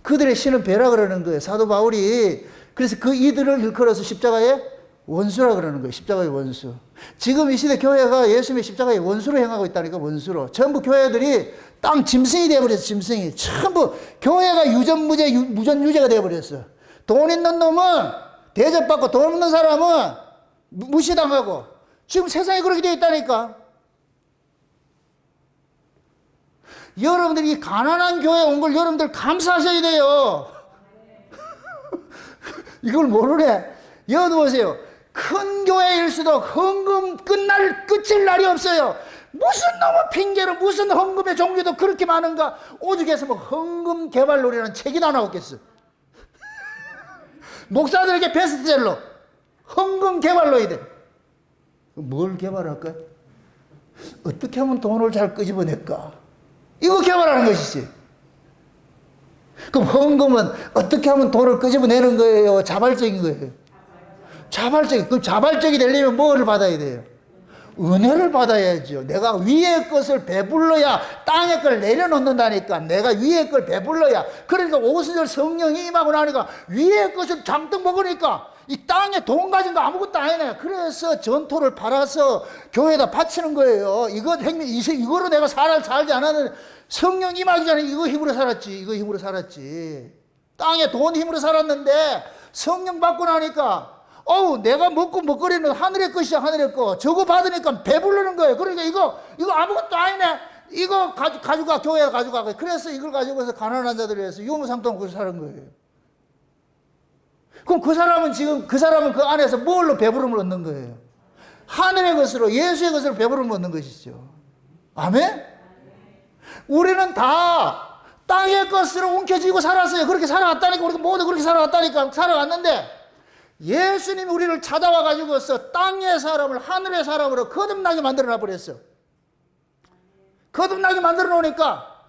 그들의 신은 배라 그러는 거예요. 사도 바울이 그래서 그 이들을 일컬어서 십자가의 원수라 그러는 거예요. 십자가의 원수. 지금 이 시대 교회가 예수님의 십자가의 원수로 행하고 있다니까, 원수로. 전부 교회들이 땅 짐승이 되어버렸어, 짐승이. 전부 교회가 무전유죄가 되어버렸어. 돈 있는 놈은 대접받고 돈 없는 사람은 무시당하고. 지금 세상이 그렇게 되어 있다니까. 여러분들이 가난한 교회에 온 걸 여러분들 감사하셔야 돼요. 이걸 모르네. 여기 보세요. 큰 교회일수록 헌금 끝일 날이 없어요. 무슨 너무 핑계로 무슨 헌금의 종류도 그렇게 많은가. 오죽해서 뭐 헌금 개발놀이라는 책이 다 나왔겠어. 목사들에게 베스트셀러 헌금 개발놀이 돼. 뭘 개발할까? 어떻게 하면 돈을 잘 끄집어낼까? 이거 개발하는 것이지. 그럼 헌금은 어떻게 하면 돈을 끄집어내는 거예요? 자발적인 거예요. 그럼 자발적이 되려면 뭐를 받아야 돼요? 은혜를 받아야죠. 내가 위의 것을 배불러야 땅의 걸 내려놓는다니까. 내가 위의 걸 배불러야. 그러니까 오순절 성령이 임하고 나니까 위의 것을 잔뜩 먹으니까 이 땅에 돈 가진 거 아무것도 아니네. 그래서 전토를 팔아서 교회에다 바치는 거예요. 이거로 내가 살지 않았는데 성령 임하기 전에 이거 힘으로 살았지. 땅에 돈 힘으로 살았는데 성령 받고 나니까 내가 먹고 먹거리는 하늘의 것이야, 하늘의 것. 저거 받으니까 배부르는 거예요. 그러니까 이거 아무것도 아니네. 이거 가져가, 교회에 가져가. 그래서 이걸 가지고서 가난한 자들을 위해서 유무상통하고 그렇게 사는 거예요. 그럼 그 사람은 그 안에서 뭘로 배부름을 얻는 거예요? 하늘의 것으로, 예수의 것으로 배부름을 얻는 것이죠. 아멘? 우리는 다 땅의 것으로 움켜쥐고 살았어요. 그렇게 살아왔다니까. 우리가 모두 그렇게 살아왔는데 예수님이 우리를 찾아와 가지고서 땅의 사람을 하늘의 사람으로 거듭나게 만들어 놔버렸어. 거듭나게 만들어 놓으니까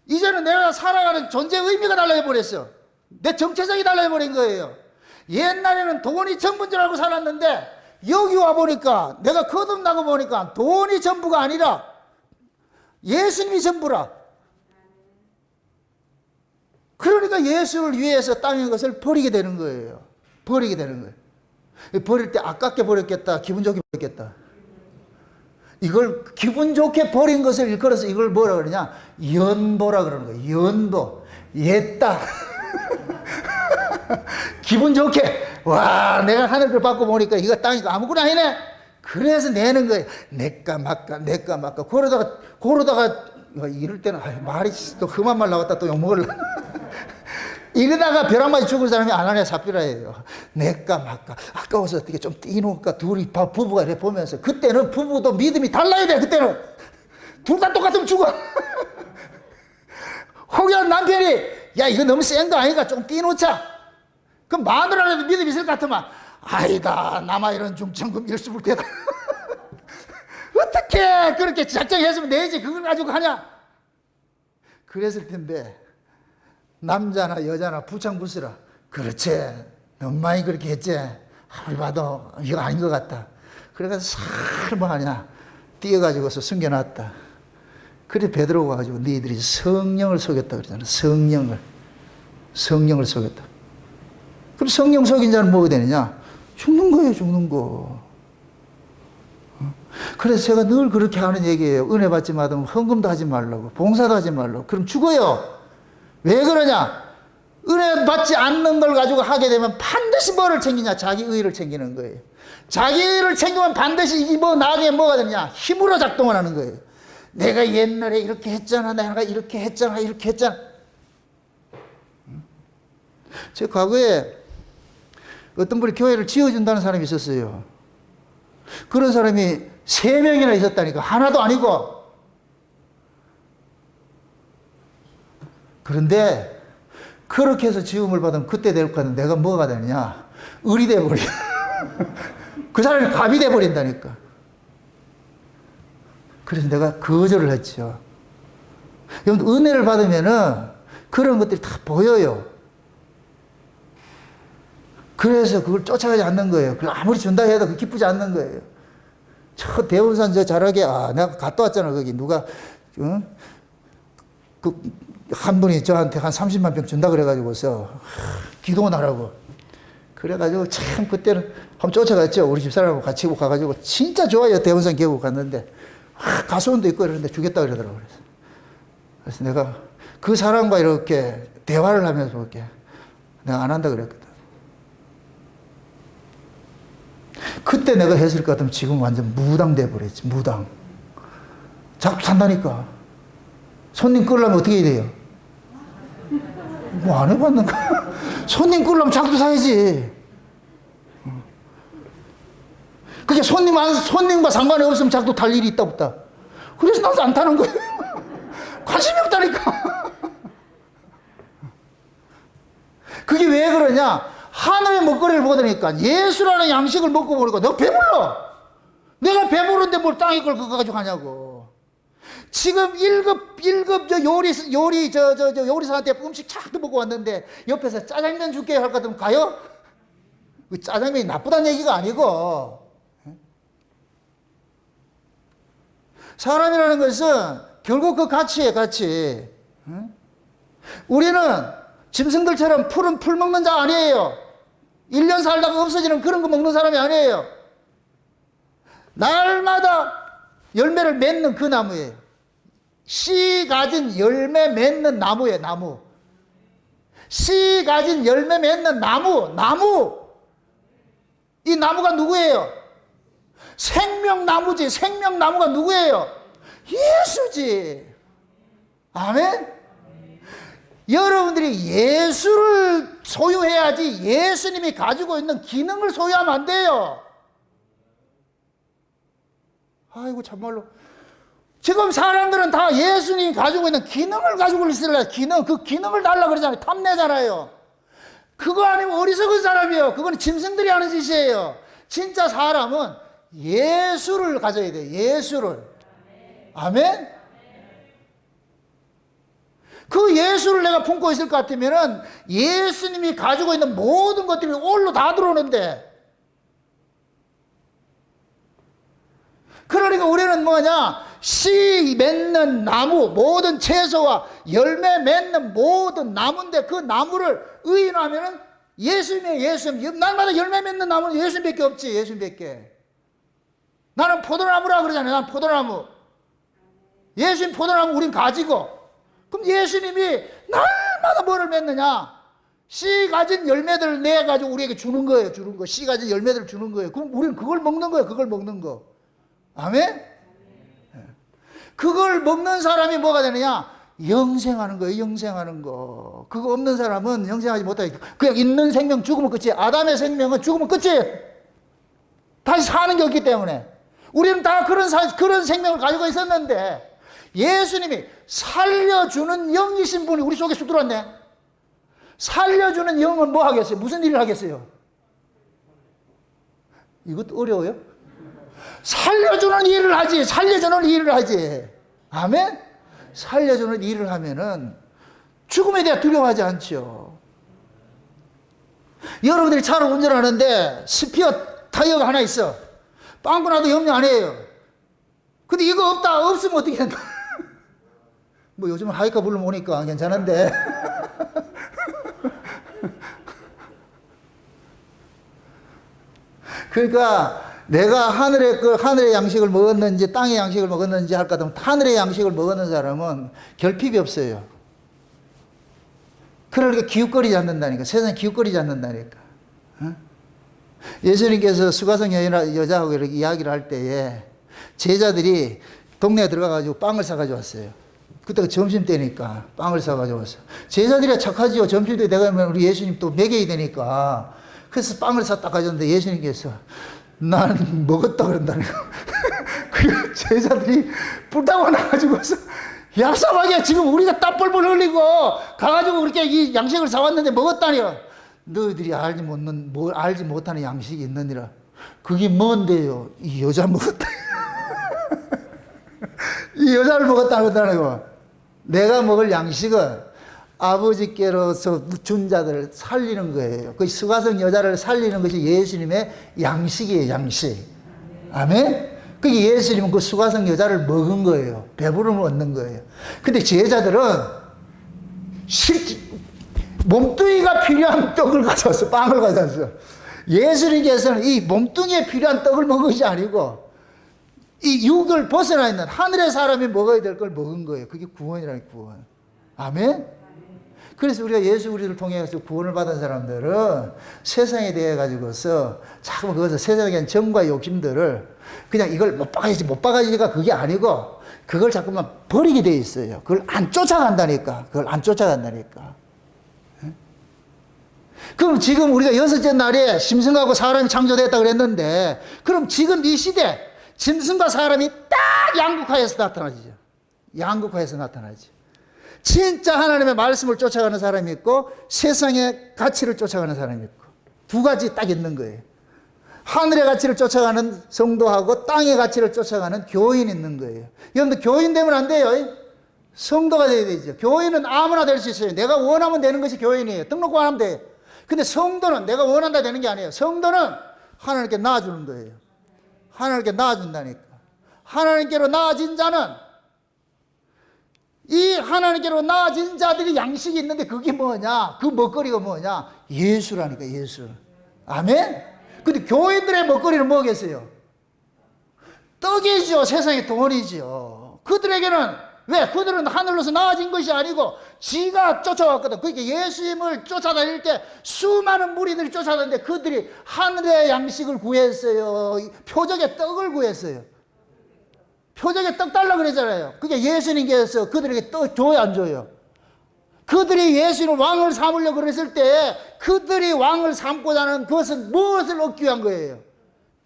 이제는 내가 살아가는 존재의 의미가 달라져버렸어. 내 정체성이 달라져버린 거예요. 옛날에는 돈이 전부인 줄 알고 살았는데 여기 와보니까, 내가 거듭나고 보니까 돈이 전부가 아니라 예수님이 전부라. 그러니까 예수를 위해서 땅의 것을 버리게 되는 거예요. 버릴 때 아깝게 버렸겠다, 기분 좋게 버렸겠다. 이걸 기분 좋게 버린 것을 일컬어서 이걸 뭐라 그러냐? 연보라 그러는 거예요. 연보. 옛다. 기분 좋게. 와, 내가 하늘 걸 받고 보니까 이거 땅이 아무거나 아니네. 그래서 내는 거예요. 내까 말까, 내까 말까. 그러다가, 이럴 때는, 말이 또 험한 말 나왔다 또 욕먹을라. 이러다가 벼락맞이 죽을 사람이 아나니아 삽비라예요. 내까 말까. 아까워서 어떻게 좀 띄놓을까. 둘이 부부가 이렇게 보면서. 그때는 부부도 믿음이 달라야 돼, 그때는. 둘 다 똑같으면 죽어. 혹여나 남편이, 야, 이거 너무 센 거 아닌가? 좀 띄놓자. 그럼 마누라라도 믿음이 있을 것 같으면, 아이다, 남아 이런 중천금 일수불 때다. 어떻게 그렇게 작정했으면 내지 그걸 가지고 하냐? 그랬을 텐데, 남자나 여자나 부창부스라. 그렇지. 너무 많이 그렇게 했지. 아무리 봐도 이거 아닌 것 같다. 그래가지고 살 하냐. 뛰어가지고서 숨겨놨다. 그래 베드로가 와가지고 너희들이 성령을 속였다 그러잖아. 성령을 속였다. 그럼 성령 속인 자는 뭐가 되느냐? 죽는 거예요, 죽는 거. 그래서 제가 늘 그렇게 하는 얘기예요. 은혜 받지 마면 헌금도 하지 말라고, 봉사도 하지 말라고. 그럼 죽어요. 왜 그러냐? 은혜 받지 않는 걸 가지고 하게 되면 반드시 뭐를 챙기냐? 자기 의를 챙기는 거예요. 자기 의를 챙기면 반드시 나중에 뭐가 되느냐? 힘으로 작동을 하는 거예요. 내가 옛날에 이렇게 했잖아. 내가 이렇게 했잖아. 제 과거에 어떤 분이 교회를 지어준다는 사람이 있었어요. 그런 사람이 3명이나 있었다니까. 하나도 아니고. 그런데 그렇게 해서 지음을 받으면 그때 될 거는 내가 뭐가 되느냐? 을이 돼버려. 그 사람이 갑이 돼버린다니까. 그래서 내가 거절을 했죠. 여러분, 은혜를 받으면은 그런 것들이 다 보여요. 그래서 그걸 쫓아가지 않는 거예요. 아무리 준다 해도 그 기쁘지 않는 거예요. 저 대운산 저 자락에, 내가 갔다 왔잖아. 거기 누가, 한 분이 저한테 한 30만 병 준다 그래가지고서 기도하라고. 그래가지고 참 그때는 한번 쫓아갔죠. 우리 집사람하고 같이 가가지고 진짜 좋아요. 대운산 계곡 갔는데 가수원도 있고 이러는데 주겠다 그러더라고요. 그래서 내가 그 사람과 이렇게 대화를 하면서 볼게. 내가 안 한다 그랬거든. 그때 내가 했을 것 같으면 지금 완전 무당 돼버렸지. 무당. 자꾸 산다니까. 손님 끌려면 어떻게 해야 돼요? 뭐 안 해봤는가? 손님 끌려면 작두 사야지. 그게 손님과 상관이 없으면 작두 탈 일이 있다 없다. 그래서 나도 안 타는 거예요. 관심이 없다니까. 그게 왜 그러냐? 하늘의 먹거리를 보다니까 예수라는 양식을 먹고 보니까 내가 배불러. 내가 배부른데 뭘 땅에 걸 그거 가지고 하냐고. 지금 1급 요리사한테 음식 착도 먹고 왔는데 옆에서 짜장면 줄게 할 것 같으면 가요? 그 짜장면이 나쁘다는 얘기가 아니고, 사람이라는 것은 결국 그 가치예요, 가치. 우리는 짐승들처럼 풀 먹는 자 아니에요. 1년 살다가 없어지는 그런 거 먹는 사람이 아니에요. 날마다 열매를 맺는 그 나무예요. 씨 가진 열매 맺는 나무예요, 나무. 씨 가진 열매 맺는 나무. 이 나무가 누구예요? 생명나무지. 생명나무가 누구예요? 예수지. 아멘? 여러분들이 예수를 소유해야지 예수님이 가지고 있는 기능을 소유하면 안 돼요. 아이고 참말로. 지금 사람들은 다 예수님이 가지고 있는 기능을 가지고 있으려. 그 기능을 달라 그러잖아요. 탐내잖아요. 그거 아니면 어리석은 사람이에요. 그건 짐승들이 하는 짓이에요. 진짜 사람은 예수를 가져야 돼요. 예수를. 아멘? 그 예수를 내가 품고 있을 것 같으면은 예수님이 가지고 있는 모든 것들이 올로 다 들어오는데, 그러니까 우리는 뭐냐? 씨 맺는 나무, 모든 채소와 열매 맺는 모든 나무인데 그 나무를 의인하면은 예수님이에요. 예수님. 날마다 열매 맺는 나무는 예수님밖에 없지. 예수님밖에. 나는 포도나무라 그러잖아요. 난 포도나무. 예수님 포도나무 우린 가지고. 그럼 예수님이 날마다 뭐를 맺느냐? 씨 가진 열매들을 내가지고 우리에게 주는 거예요. 주는 거. 씨 가진 열매들을 주는 거예요. 그럼 우리는 그걸 먹는 거예요. 그걸 먹는 거. 아멘? 그걸 먹는 사람이 뭐가 되느냐? 영생하는 거예요. 영생하는 거. 그거 없는 사람은 영생하지 못하게. 그냥 있는 생명 죽으면 끝이에요. 아담의 생명은 죽으면 끝이에요. 다시 사는 게 없기 때문에. 우리는 다 그런 생명을 가지고 있었는데 예수님이 살려주는 영이신 분이 우리 속에 쑥 들어왔네. 살려주는 영은 뭐 하겠어요? 무슨 일을 하겠어요? 이것도 어려워요? 살려주는 일을 하지. 살려주는 일을 하지. 아멘? 살려주는 일을 하면은 죽음에 대해 두려워하지 않죠. 여러분들이 차를 운전하는데 스피어 타이어가 하나 있어. 빵꾸 나도 염려 안 해요. 근데 이거 없으면 어떻게 된다? 뭐 요즘은 하이카 불러 오니까 괜찮은데. 그러니까 내가 하늘의 양식을 먹었는지 땅의 양식을 먹었는지 할 것 같으면 하늘의 양식을 먹었는 사람은 결핍이 없어요. 그러니까 기웃거리지 않는다니까. 세상에 기웃거리지 않는다니까. 어? 예수님께서 수가성 여자하고 이렇게 이야기를 할 때에 제자들이 동네에 들어가가지고 빵을 사가지고 왔어요. 그때가 점심때니까 빵을 사가지고 왔어요. 제자들이 착하지요. 점심때 내가 우리 예수님 또 먹여야 되니까. 그래서 빵을 샀다 가졌는데 예수님께서 난 먹었다 그런다는 거. 그 제자들이 불타고 나가지고서 얍삽하게 지금 우리가 땀 뻘뻘 흘리고 가가지고 그렇게 이 양식을 사왔는데 먹었다니요. 너희들이 알지 못하는 양식이 있느니라. 그게 뭔데요? 이 여자 먹었다. 이 여자를 먹었다 그런다는 거. 내가 먹을 양식은 아버지께로서 준 자들을 살리는 거예요. 그 수가성 여자를 살리는 것이 예수님의 양식이에요, 양식. 아멘? 그게 예수님은 그 수가성 여자를 먹은 거예요. 배부름을 얻는 거예요. 근데 제자들은 몸뚱이가 필요한 떡을 가져왔어, 빵을 가져왔어. 예수님께서는 이 몸뚱이에 필요한 떡을 먹은 것이 아니고 이 육을 벗어나 있는 하늘의 사람이 먹어야 될 걸 먹은 거예요. 그게 구원이라는 구원. 아멘? 그래서 우리가 예수 그리스도를 통해서 구원을 받은 사람들은 세상에 대해 가지고서 자꾸 그것을 세상의 정과 욕심들을 그냥 이걸 못 박아지가 그게 아니고 그걸 자꾸만 버리게 돼 있어요. 그걸 안 쫓아간다니까. 그럼 지금 우리가 여섯째 날에 짐승하고 사람이 창조됐다 그랬는데 그럼 지금 이 시대 짐승과 사람이 딱 양극화해서 나타나죠. 양극화해서 나타나죠. 진짜 하나님의 말씀을 쫓아가는 사람이 있고 세상의 가치를 쫓아가는 사람이 있고 두 가지 딱 있는 거예요. 하늘의 가치를 쫓아가는 성도하고 땅의 가치를 쫓아가는 교인이 있는 거예요. 여러분들 교인 되면 안 돼요. 성도가 돼야 되죠. 교인은 아무나 될 수 있어요. 내가 원하면 되는 것이 교인이에요. 등록만 하면 돼요. 근데 성도는 내가 원한다 되는 게 아니에요. 성도는 하나님께 나아주는 거예요. 하나님께 나아준다니까. 하나님께로 나아진 자는 이 하나님께로 나아진 자들이 양식이 있는데 그게 뭐냐? 그 먹거리가 뭐냐? 예수라니까, 예수. 아멘? 근데 교인들의 먹거리는 뭐겠어요? 떡이죠. 세상의 돈이죠. 그들에게는 왜? 그들은 하늘로서 나아진 것이 아니고 지가 쫓아왔거든. 그러니까 예수님을 쫓아다닐 때 수많은 무리들이 쫓아다녔는데 그들이 하늘의 양식을 구했어요. 표적의 떡을 구했어요. 표적에 떡 달라고 그랬잖아요. 그게 예수님께서 그들에게 떡 줘요, 안 줘요? 그들이 예수님을 왕을 삼으려고 그랬을 때 그들이 왕을 삼고자 하는 그것은 무엇을 얻기 위한 거예요?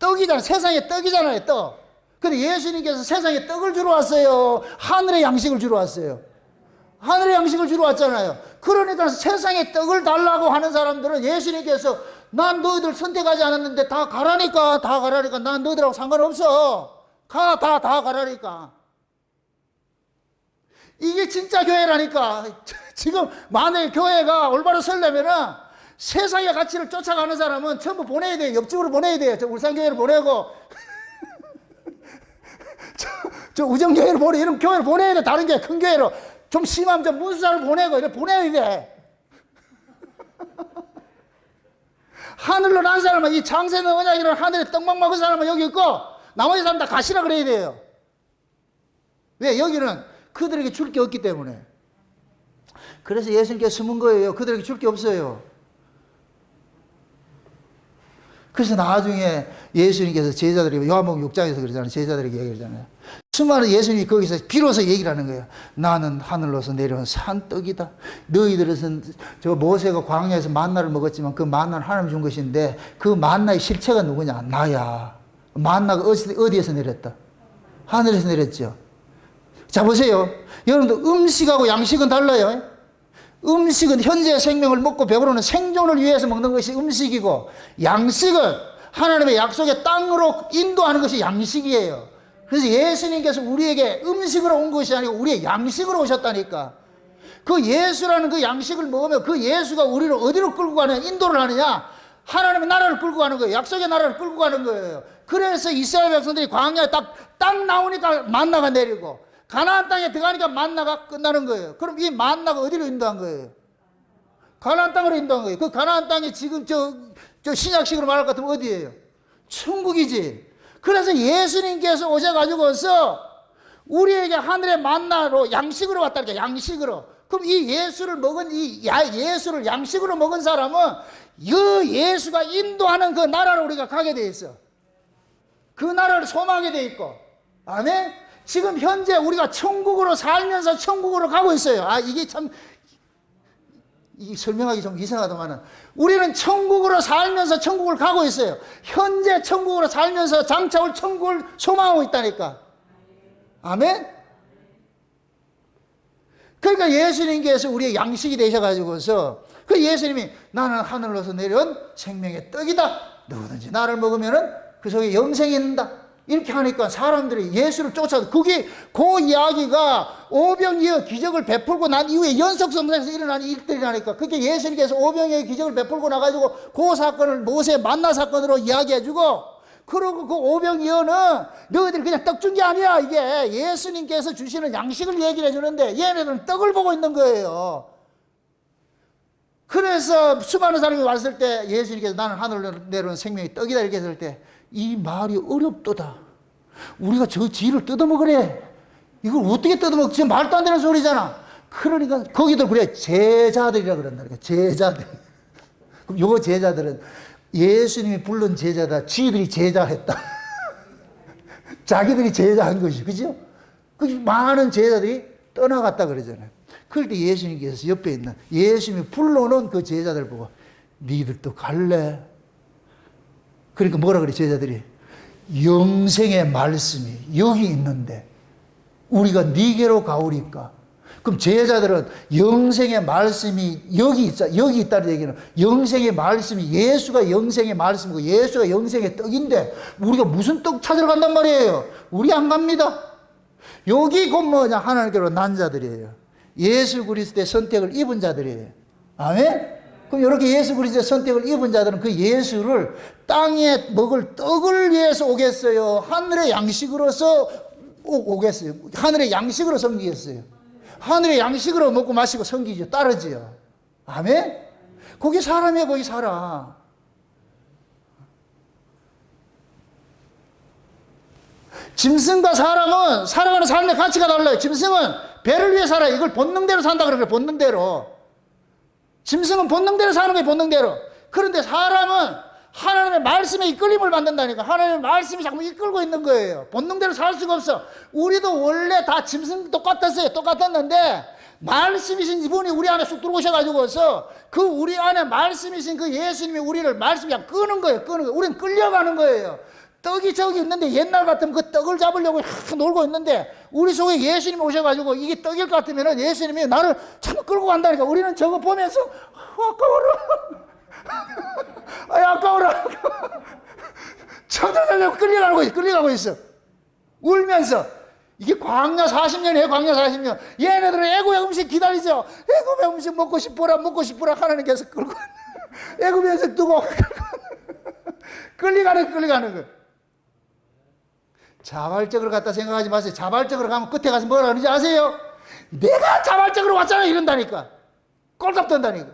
떡이잖아요. 세상의 떡이잖아요, 떡. 근데 예수님께서 세상에 떡을 주러 왔어요. 하늘의 양식을 주러 왔어요. 하늘의 양식을 주러 왔잖아요. 그러니까 세상에 떡을 달라고 하는 사람들은 예수님께서 난 너희들 선택하지 않았는데 다 가라니까 난 너희들하고 상관없어. 다 가라니까. 이게 진짜 교회라니까. 지금 만약에 교회가 올바로 서려면은 세상의 가치를 쫓아가는 사람은 전부 보내야 돼요. 옆집으로 보내야 돼요. 저 울산교회를 보내고 저 우정교회를 보내, 이런 교회를 보내야 돼. 다른 교회, 큰 교회로. 좀 심하면 좀 문수사를 보내고 이렇게 보내야 돼. 하늘로 난 사람은 이 장세는 언약이라는 하늘에 떡만 먹은 사람은 여기 있고 나머지 사람 다 가시라 그래야 돼요. 왜? 여기는 그들에게 줄 게 없기 때문에. 그래서 예수님께 숨은 거예요. 그들에게 줄 게 없어요. 그래서 나중에 예수님께서 제자들에게 요한복음 6장에서 그러잖아요. 제자들에게 얘기하잖아요. 수많은 예수님이 거기서 비로소 얘기를 하는 거예요. 나는 하늘로서 내려온 산떡이다. 너희들은 저 모세가 광야에서 만나를 먹었지만 그 만나는 하나님 준 것인데 그 만나의 실체가 누구냐? 나야. 만나가 어디에서 내렸다? 하늘에서 내렸죠. 자, 보세요. 여러분들 음식하고 양식은 달라요. 음식은 현재의 생명을 먹고 배부르는 생존을 위해서 먹는 것이 음식이고, 양식은 하나님의 약속의 땅으로 인도하는 것이 양식이에요. 그래서 예수님께서 우리에게 음식으로 온 것이 아니고 우리의 양식으로 오셨다니까. 그 예수라는 그 양식을 먹으면 그 예수가 우리를 어디로 끌고 가느냐, 인도를 하느냐, 하나님의 나라를 끌고 가는 거예요. 약속의 나라를 끌고 가는 거예요. 그래서 이스라엘 백성들이 광야에 딱 나오니까 만나가 내리고, 가나안 땅에 들어가니까 만나가 끝나는 거예요. 그럼 이 만나가 어디로 인도한 거예요? 가나안 땅으로 인도한 거예요. 그 가나안 땅이 지금 저 신약식으로 말할 것 같으면 어디예요? 천국이지. 그래서 예수님께서 오셔가지고서 우리에게 하늘의 만나로 양식으로 왔다니까, 양식으로. 그럼 이 예수를 먹은, 예수를 양식으로 먹은 사람은 이 예수가 인도하는 그 나라로 우리가 가게 돼 있어. 그 나라를 소망하게 돼 있고. 아멘? 지금 현재 우리가 천국으로 살면서 천국으로 가고 있어요. 이게 참, 이 설명하기 좀 이상하더만은, 우리는 천국으로 살면서 천국을 가고 있어요. 현재 천국으로 살면서 장차 올 천국을 소망하고 있다니까. 아멘? 그러니까 예수님께서 우리의 양식이 되셔가지고서, 그 예수님이 나는 하늘로서 내려온 생명의 떡이다. 누구든지 나를 먹으면은 그 속에 영생이 있는다. 이렇게 하니까 사람들이 예수를 쫓아서, 그게 그 이야기가 오병이어 기적을 베풀고 난 이후에 연속성상에서 일어난 일들이라니까. 그게 예수님께서 오병이어 기적을 베풀고 나가지고 그 사건을 모세 만나 사건으로 이야기해주고, 그리고 그 오병이어는 너희들이 그냥 떡 준 게 아니야. 이게 예수님께서 주시는 양식을 얘기를 해주는데 얘네들은 떡을 보고 있는 거예요. 그래서 수많은 사람이 왔을 때 예수님께서 나는 하늘로 내려온 생명의 떡이다 이렇게 했을 때, 이 말이 어렵도다. 우리가 저 쥐를 뜯어먹으래. 이걸 어떻게 뜯어먹지? 말도 안 되는 소리잖아. 그러니까 거기도 그래, 제자들이라 그런다니까. 제자들. 그럼 요 제자들은 예수님이 부른 제자다. 쥐들이 제자했다. 자기들이 제자한 것이, 그죠? 그 많은 제자들이 떠나갔다 그러잖아요. 그럴 때 예수님께서 옆에 있는, 예수님이 불러놓은 그 제자들 보고 니들도 갈래? 그러니까 뭐라 그래, 제자들이? 영생의 말씀이 여기 있는데 우리가 네게로 가오리까? 그럼 제자들은 영생의 말씀이 여기 있다는 얘기는, 영생의 말씀이 예수가 영생의 말씀이고 예수가 영생의 떡인데 우리가 무슨 떡 찾으러 간단 말이에요? 우리 안 갑니다. 여기 곧 뭐냐? 하나님께로 난 자들이에요. 예수 그리스도의 선택을 입은 자들이에요. 아멘? 그럼 이렇게 예수 그리스도의 선택을 입은 자들은 그 예수를 땅에 먹을 떡을 위해서 오겠어요? 하늘의 양식으로서 오겠어요? 하늘의 양식으로 섬기겠어요? 하늘의 양식으로 먹고 마시고 섬기죠. 따르지요. 아멘? 거기 사람이야, 거기 살아. 짐승과 사람은 살아가는 삶의 가치가 달라요. 짐승은 배를 위해 살아요. 이걸 본능대로 산다 그래요. 본능대로. 짐승은 본능대로 사는 거예요. 본능대로. 그런데 사람은 하나님의 말씀에 이끌림을 받는다니까. 하나님의 말씀이 자꾸 이끌고 있는 거예요. 본능대로 살 수가 없어. 우리도 원래 다 짐승 똑같았어요. 똑같았는데 말씀이신 이분이 우리 안에 쑥 들어오셔가지고서 그 우리 안에 말씀이신 그 예수님이 우리를 말씀이 그냥 끄는 거예요. 끄는 거예요. 우리는 끌려가는 거예요. 떡이 저기 있는데 옛날 같으면 그 떡을 잡으려고 놀고 있는데 우리 속에 예수님이 오셔가지고 이게 떡일 것 같으면 예수님이 나를 참 끌고 간다니까. 우리는 저거 보면서 아까워라. 아까워라. 쳐들려고 끌려가고 있어. 울면서. 이게 광야 40년이에요. 광야 40년. 얘네들은 애굽의 음식 기다리죠. 애굽의 음식 먹고 싶어라 하나님께서 끌고 애굽의 음식 두고 끌려가는 거예요. 자발적으로 갔다 생각하지 마세요. 자발적으로 가면 끝에 가서 뭐라 그러는지 아세요? 내가 자발적으로 왔잖아 이런다니까. 꼴값 던다니까.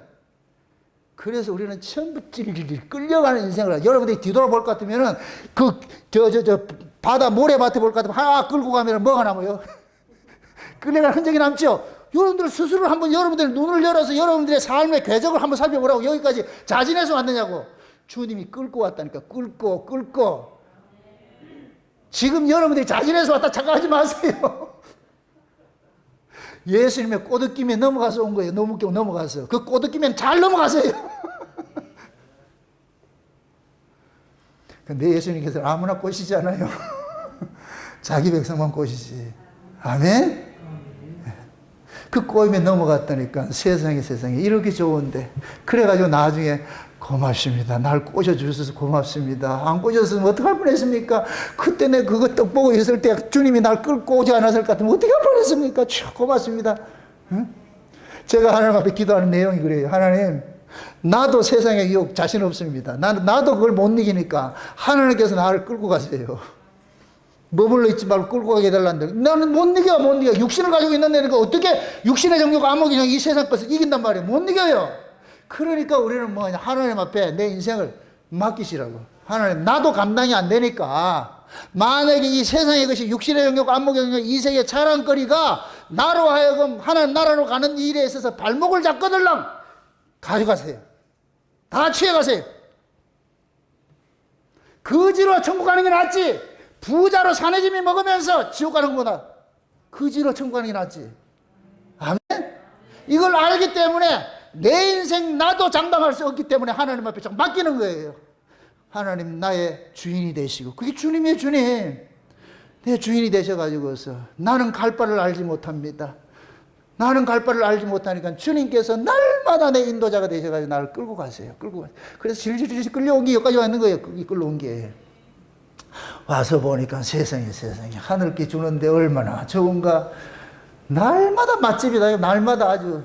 그래서 우리는 전부 찔찔 끌려가는 인생을 해요. 여러분들이 뒤돌아볼 것 같으면은 바다 모래밭에 볼 것 같으면 하나 끌고 가면 뭐가 남아요? 끌려가는 흔적이 남죠? 여러분들 스스로 한번 여러분들 눈을 열어서 여러분들의 삶의 궤적을 한번 살펴보라고. 여기까지 자진해서 왔느냐고. 주님이 끌고 왔다니까. 끌고. 지금 여러분들이 자진해서 왔다 착각하지 마세요. 예수님의 꼬드김에 넘어가서 온 거예요. 넘어가서. 그 꼬드김엔 잘 넘어가세요. 근데 예수님께서 아무나 꼬시지 않아요. 자기 백성만 꼬시지. 아멘? 그 꼬임에 넘어갔다니까. 세상에 이렇게 좋은데. 그래가지고 나중에 고맙습니다. 날 꼬셔주셔서 고맙습니다. 안 꼬셨으면 어떡할 뻔했습니까? 그때 내 그거 떡 보고 있을 때 주님이 날 끌고 오지 않았을 것 같으면 어떻게 할 뻔했습니까? 고맙습니다. 응? 제가 하나님 앞에 기도하는 내용이 그래요. 하나님, 나도 세상에 유혹 자신 없습니다. 나도 그걸 못 이기니까 하나님께서 나를 끌고 가세요. 머물러 있지 말고 끌고 가게 해달라는데 나는 못 이겨. 육신을 가지고 있는 애니까 어떻게 육신의 정욕 안목이 이 세상 것을 이긴단 말이에요. 못 이겨요. 그러니까 우리는 뭐냐, 하나님 앞에 내 인생을 맡기시라고. 하나님, 나도 감당이 안 되니까 만약에 이 세상의 것이 육신의 영역, 안목의 영역, 이 세계의 자랑거리가 나로 하여금 하나님 나라로 가는 일에 있어서 발목을 잡거들랑 가져가세요. 다 취해가세요. 거지로 천국 가는 게 낫지, 부자로 사내짐이 먹으면서 지옥 가는 것보다 거지로 천국 가는 게 낫지. 아멘? 이걸 알기 때문에 내 인생 나도 장담할 수 없기 때문에 하나님 앞에 맡기는 거예요. 하나님 나의 주인이 되시고, 그게 주님의 주님. 내 주인이 되셔가지고서 나는 갈 바를 알지 못합니다. 나는 갈 바를 알지 못하니까 주님께서 날마다 내 인도자가 되셔가지고 나를 끌고 가세요. 그래서 질질 끌려온 게 여기까지 왔는 거예요. 끌려온 게. 와서 보니까 세상에 하늘께 주는데 얼마나 좋은가. 날마다 맛집이다. 날마다 아주.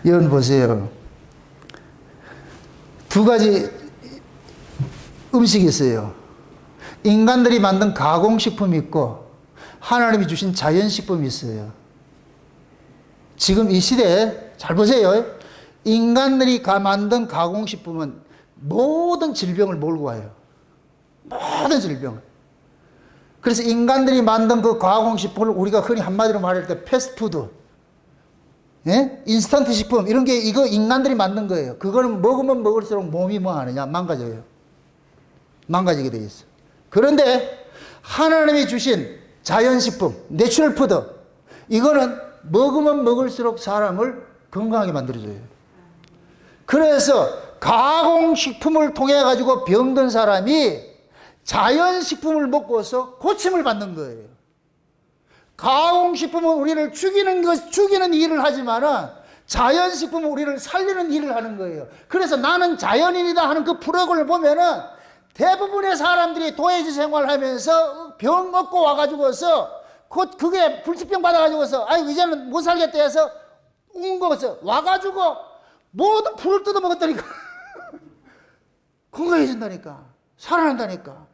여러분 보세요. 두 가지 음식이 있어요. 인간들이 만든 가공식품이 있고 하나님이 주신 자연식품이 있어요. 지금 이 시대에 잘 보세요. 인간들이 만든 가공식품은 모든 질병을 몰고 와요. 모든 질병을. 그래서 인간들이 만든 그 가공식품을 우리가 흔히 한마디로 말할 때 패스트푸드, 예? 인스턴트 식품, 이런 게 이거 인간들이 만든 거예요. 그거는 먹으면 먹을수록 몸이 뭐 하느냐? 망가져요. 망가지게 돼 있어. 그런데 하나님이 주신 자연식품, 내추럴 푸드, 이거는 먹으면 먹을수록 사람을 건강하게 만들어줘요. 그래서 가공식품을 통해 가지고 병든 사람이 자연식품을 먹고서 고침을 받는 거예요. 가공식품은 우리를 죽이는 일을 하지만은 자연식품은 우리를 살리는 일을 하는 거예요. 그래서 나는 자연인이다 하는 그 프로그램을 보면은 대부분의 사람들이 도회지 생활하면서 병 얻고 와가지고서 곧 그게 불치병 받아가지고서 아이고 이제는 못 살겠다 해서 온 거서 와가지고 모든 풀을 뜯어 먹었다니까. 건강해진다니까. 살아난다니까.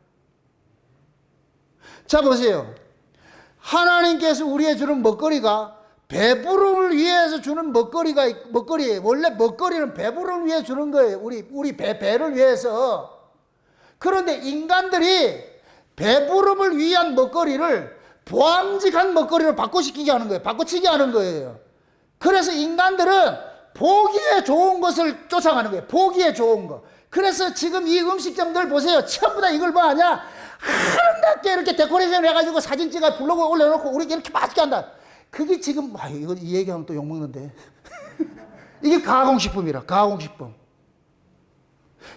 자 보세요. 하나님께서 우리에 주는 먹거리가 배부름을 위해서 주는 먹거리예요. 원래 먹거리는 배부름을 위해 주는 거예요. 우리 배를 위해서. 그런데 인간들이 배부름을 위한 먹거리를 보암직한 먹거리로 바꿔시키게 하는 거예요. 바꿔치기 하는 거예요. 그래서 인간들은 보기에 좋은 것을 쫓아가는 거예요. 보기에 좋은 거. 그래서 지금 이 음식점들 보세요. 전부 다 이걸 뭐 하냐? 아름답게 이렇게 데코레이션 해가지고 사진 찍어 블로그에 올려놓고 우리 이렇게 맛있게 한다. 그게 지금, 이거 이 얘기하면 또 욕먹는데. 이게 가공식품이라, 가공식품.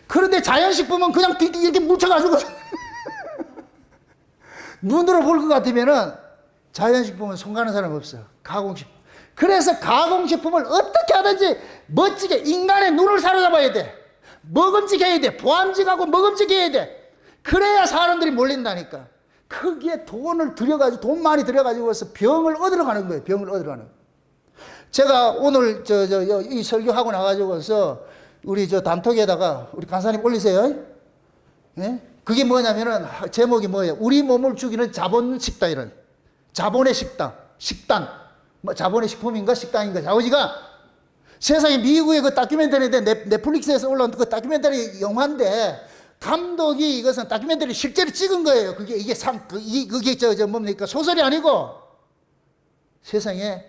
그런데 자연식품은 그냥 이렇게 묻혀가지고 눈으로 볼 것 같으면은 자연식품은 손 가는 사람 없어요. 가공식품. 그래서 가공식품을 어떻게 하든지 멋지게 인간의 눈을 사로잡아야 돼. 먹음직해야 돼. 보암직하고 먹음직해야 돼. 그래야 사람들이 몰린다니까. 거기에 돈을 들여가지고, 돈 많이 들여가지고서 병을 얻으러 가는 거예요. 병을 얻으러 가는 거예요. 제가 오늘 이 설교하고 나가지고서 우리 단톡에다가 우리 간사님 올리세요. 예? 그게 뭐냐면은 제목이 뭐예요? 우리 몸을 죽이는 자본식당, 이런. 자본의 식단. 뭐 자본의 식품인가 식당인가. 아버지가 세상에 미국의 그 다큐멘터리인데 넷플릭스에서 올라온 그 다큐멘터리 영화인데 감독이 이것은 다큐멘터리 실제로 찍은 거예요. 그게 뭡니까? 소설이 아니고 세상에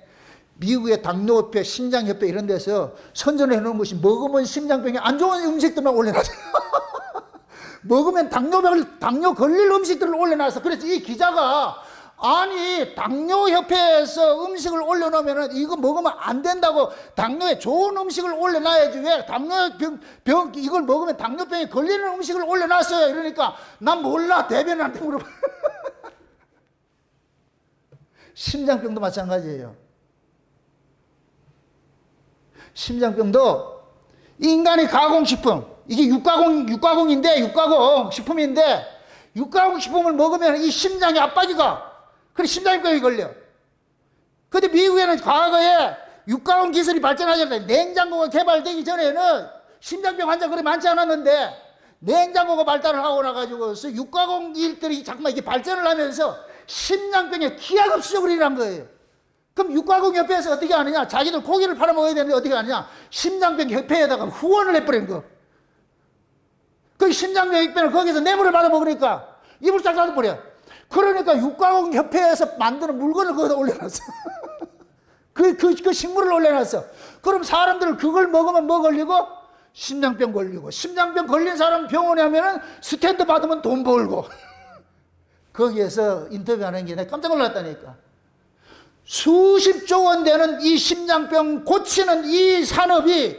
미국의 당뇨협회, 심장협회 이런 데서 선전해 놓은 것이 먹으면 심장병에 안 좋은 음식들만 올려놨어. 먹으면 당뇨 걸릴 음식들을 올려놨어. 그래서 이 기자가 아니 당뇨협회에서 음식을 올려놓으면 이거 먹으면 안 된다고 당뇨에 좋은 음식을 올려놔야지 왜 당뇨병 이걸 먹으면 당뇨병에 걸리는 음식을 올려놨어요. 이러니까 난 몰라. 대변인한테 물어봐. 심장병도 마찬가지예요. 심장병도 인간의 가공식품, 이게 육가공 식품인데 육가공 식품을 먹으면 이 심장에 압박이 가. 그래 심장병이 걸려. 근데 미국에는 과거에 육가공 기술이 발전하잖아요. 냉장고가 개발되기 전에는 심장병 환자 그리 많지 않았는데 냉장고가 발달을 하고 나가지고 육가공 일들이 자꾸만 이게 발전을 하면서 심장병에 기하급수적으로 일어난 거예요. 그럼 육가공협회에서 어떻게 하느냐? 자기들 고기를 팔아먹어야 되는데 어떻게 하느냐? 심장병 협회에다가 후원을 해버린 거. 그 심장병 협회는 거기서 뇌물을 받아먹으니까 입을 싹 닫아버려. 그러니까 육가공협회에서 만드는 물건을 거기다 올려놨어. 그 식물을 올려놨어. 그럼 사람들은 그걸 먹으면 뭐 걸리고? 심장병 걸리고. 심장병 걸린 사람 병원에 하면은 스탠드 받으면 돈 벌고. 거기에서 인터뷰하는 게 내가 깜짝 놀랐다니까. 수십조 원 되는 이 심장병 고치는 이 산업이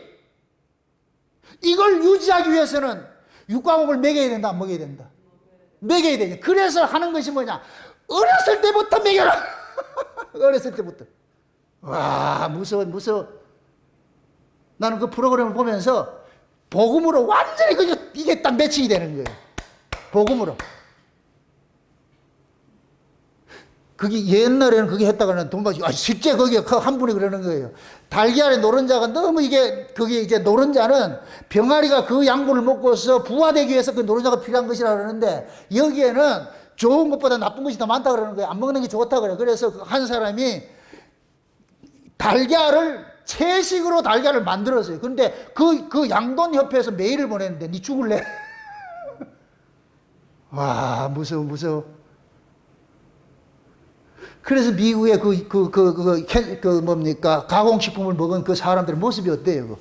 이걸 유지하기 위해서는 육가공을 먹여야 된다, 안 먹여야 된다? 먹여야 되죠. 그래서 하는 것이 뭐냐? 어렸을 때부터 먹여라. 어렸을 때부터. 와, 무서워. 나는 그 프로그램을 보면서 복음으로 완전히 이게 딱 매칭이 되는 거예요. 복음으로. 그게 옛날에는 그게 했다가는 돈 받지. 실제 거기에 한 분이 그러는 거예요. 달걀의 노른자가 너무 그게 이제 노른자는 병아리가 그 양분을 먹고서 부화되기 위해서 그 노른자가 필요한 것이라 그러는데 여기에는 좋은 것보다 나쁜 것이 더 많다 그러는 거예요. 안 먹는 게 좋다 그래요. 그래서 한 사람이 채식으로 달걀을 만들었어요. 그런데 그 양돈협회에서 메일을 보냈는데 니 죽을래? 와, 무서워. 그래서 미국의 가공식품을 먹은 그 사람들의 모습이 어때요?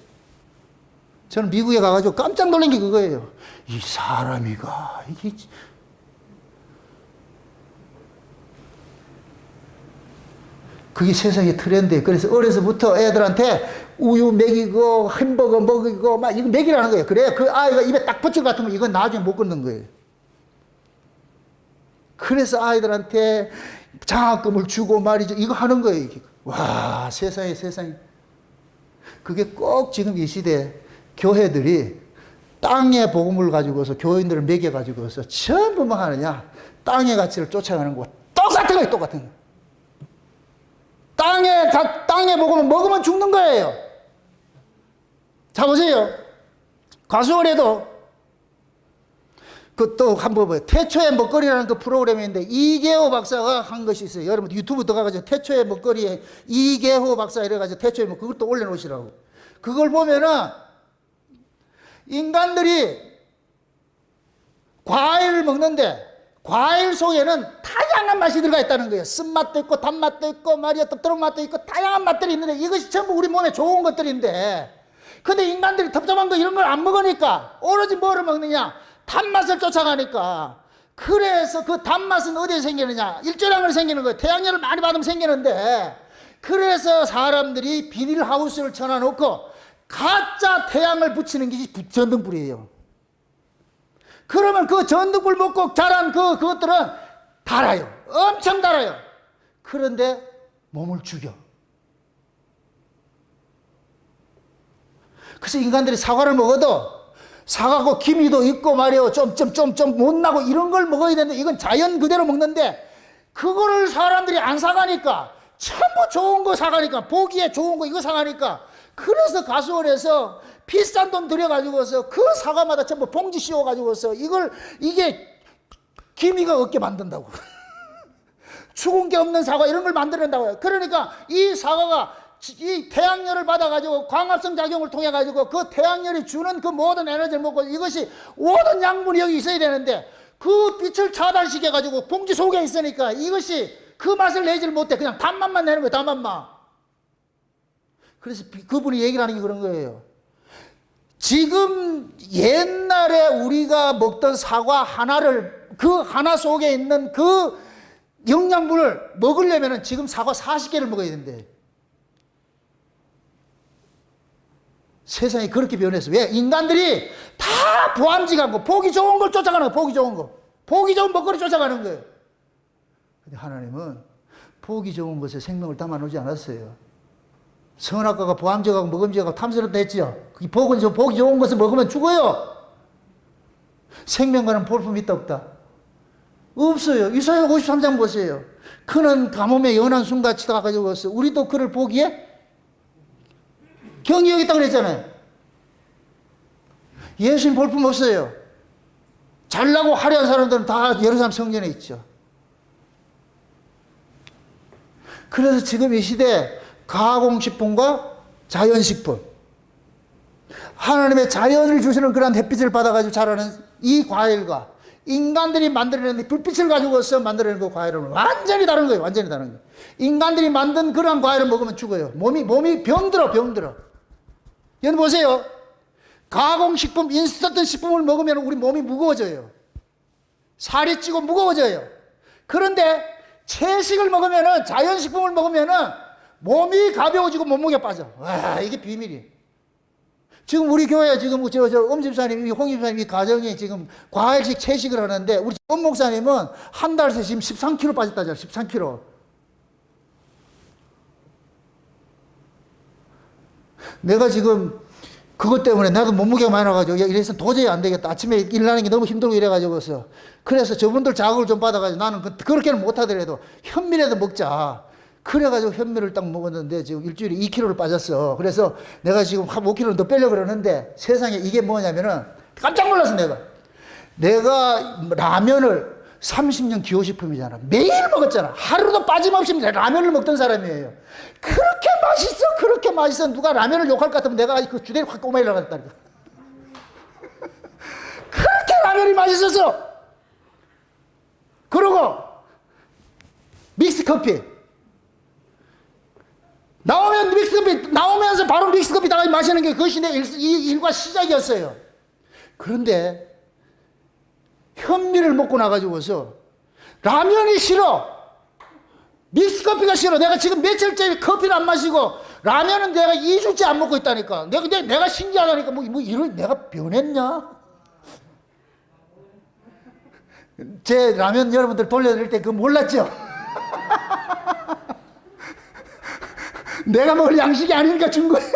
저는 미국에 가가지고 깜짝 놀란 게 그거예요. 이 사람이가, 그게 세상의 트렌드예요. 그래서 어려서부터 애들한테 우유 먹이고, 햄버거 먹이고, 막 이거 먹이라는 거예요. 그래야 그 아이가 입에 딱 붙일 것 같으면 이건 나중에 못 걷는 거예요. 그래서 아이들한테 장학금을 주고 말이죠. 이거 하는 거예요. 와, 세상에. 그게 꼭 지금 이 시대 교회들이 땅의 복음을 가지고서 교인들을 먹여가지고서 전부 뭐 하느냐? 땅의 가치를 쫓아가는 거. 똑같은 거. 땅의 복음을 먹으면 죽는 거예요. 자, 보세요. 가수원에도 또 한번 봐요. 태초의 먹거리라는 그 프로그램인데 이계호 박사가 한 것이 있어요. 여러분 유튜브 들어가가지고 태초의 먹거리에 이계호 박사 이래가지고 태초의 먹거리 그걸 또 올려놓으시라고. 그걸 보면은 인간들이 과일을 먹는데 과일 속에는 다양한 맛이 들어가 있다는 거예요. 쓴맛도 있고 단맛도 있고 말이야 떡드렁 맛도 있고 다양한 맛들이 있는데 이것이 전부 우리 몸에 좋은 것들인데 근데 인간들이 텁텁한 거 이런 걸 안 먹으니까 오로지 뭐를 먹느냐? 단맛을 쫓아가니까. 그래서 그 단맛은 어디에 생기느냐? 일조량을 생기는 거예요. 태양열을 많이 받으면 생기는데 그래서 사람들이 비닐하우스를 쳐놔놓고 가짜 태양을 붙이는 게 전등불이에요. 그러면 그 전등불 먹고 자란 그것들은 달아요. 엄청 달아요. 그런데 몸을 죽여. 그래서 인간들이 사과를 먹어도 사과고 기미도 있고 말이에요. 좀 못나고 이런 걸 먹어야 되는데 이건 자연 그대로 먹는데 그거를 사람들이 안 사가니까 전부 좋은 거 사가니까 보기에 좋은 거 이거 사가니까 그래서 가수원에서 비싼 돈 들여가지고서 그 사과마다 전부 봉지 씌워가지고서 이게 기미가 없게 만든다고. 죽은 게 없는 사과 이런 걸 만들어낸다고요. 그러니까 이 사과가 이 태양열을 받아가지고 광합성 작용을 통해가지고 그 태양열이 주는 그 모든 에너지를 먹고 이것이 모든 양분이 여기 있어야 되는데 그 빛을 차단시켜가지고 봉지 속에 있으니까 이것이 그 맛을 내지를 못해. 그냥 단맛만 내는 거예요. 단맛만. 그래서 그분이 얘기를 하는 게 그런 거예요. 지금 옛날에 우리가 먹던 사과 하나를, 그 하나 속에 있는 그 영양분을 먹으려면 지금 사과 40개를 먹어야 된대. 세상이 그렇게 변했어. 왜? 인간들이 다 보암직하고 보기 좋은 걸 쫓아가는 거예요. 보기 좋은 거. 보기 좋은 먹거리 쫓아가는 거예요. 근데 하나님은 보기 좋은 것에 생명을 담아놓지 않았어요. 선악과가 보암직하고 먹음직하고 탐스럽다 했죠. 보기 좋은 것을 먹으면 죽어요. 생명과는 볼품이 있다 없다? 없어요. 이사야 53장 보세요. 그는 가뭄에 연한 순같이 가가지고 왔어. 우리도 그를 보기에 경히 여겼다 그랬잖아요. 예수님 볼품 없어요. 잘나고 화려한 사람들은 다 예루살렘 성전에 있죠. 그래서 지금 이 시대에 가공식품과 자연식품, 하나님의 자연을 주시는 그런 햇빛을 받아가지고 자라는 이 과일과 인간들이 만들어낸 불빛을 가지고서 만들어낸 그 과일은 완전히 다른 거예요. 완전히 다른 거예요. 인간들이 만든 그런 과일을 먹으면 죽어요. 몸이 병들어. 여러분 보세요. 가공식품, 인스턴트 식품을 먹으면 우리 몸이 무거워져요. 살이 찌고 무거워져요. 그런데 채식을 먹으면은, 자연식품을 먹으면은 몸이 가벼워지고 몸무게가 빠져. 와, 이게 비밀이에요. 지금 우리 교회 지금 엄 집사님, 홍 집사님 이 가정이 지금 과일식 채식을 하는데 우리 엄 목사님은 한 달 새 지금 13kg 빠졌다잖아요. 13kg. 내가 지금 그것 때문에 나도 몸무게가 많이 나가지고 이래서 도저히 안 되겠다. 아침에 일어나는 게 너무 힘들고 이래가지고서. 그래서 저분들 자극을 좀 받아가지고 나는 그렇게는 못하더라도 현미라도 먹자. 그래가지고 현미를 딱 먹었는데 지금 일주일에 2kg를 빠졌어. 그래서 내가 지금 한 5kg는 더 빼려고 그러는데 세상에 이게 뭐냐면은 깜짝 놀랐어. 내가 라면을 30년 기호식품이잖아. 매일 먹었잖아. 하루도 빠짐없이 라면을 먹던 사람이에요. 그렇게 맛있어. 누가 라면을 욕할 것 같으면 내가 그 주대를 확 꼬마 일어났다니까. 그렇게 라면이 맛있었어. 그리고 믹스커피. 나오면서 바로 믹스커피 다 마시는 게 그것이 내 일과 시작이었어요. 그런데 현미를 먹고 나가지고서 라면이 싫어. 믹스커피가 싫어. 내가 지금 며칠째 커피를 안 마시고 라면은 내가 2주째 안 먹고 있다니까. 내가 신기하다니까. 이런 내가 변했냐? 제 라면 여러분들 돌려드릴 때 그거 몰랐죠? 내가 먹을 양식이 아니니까 준 거예요.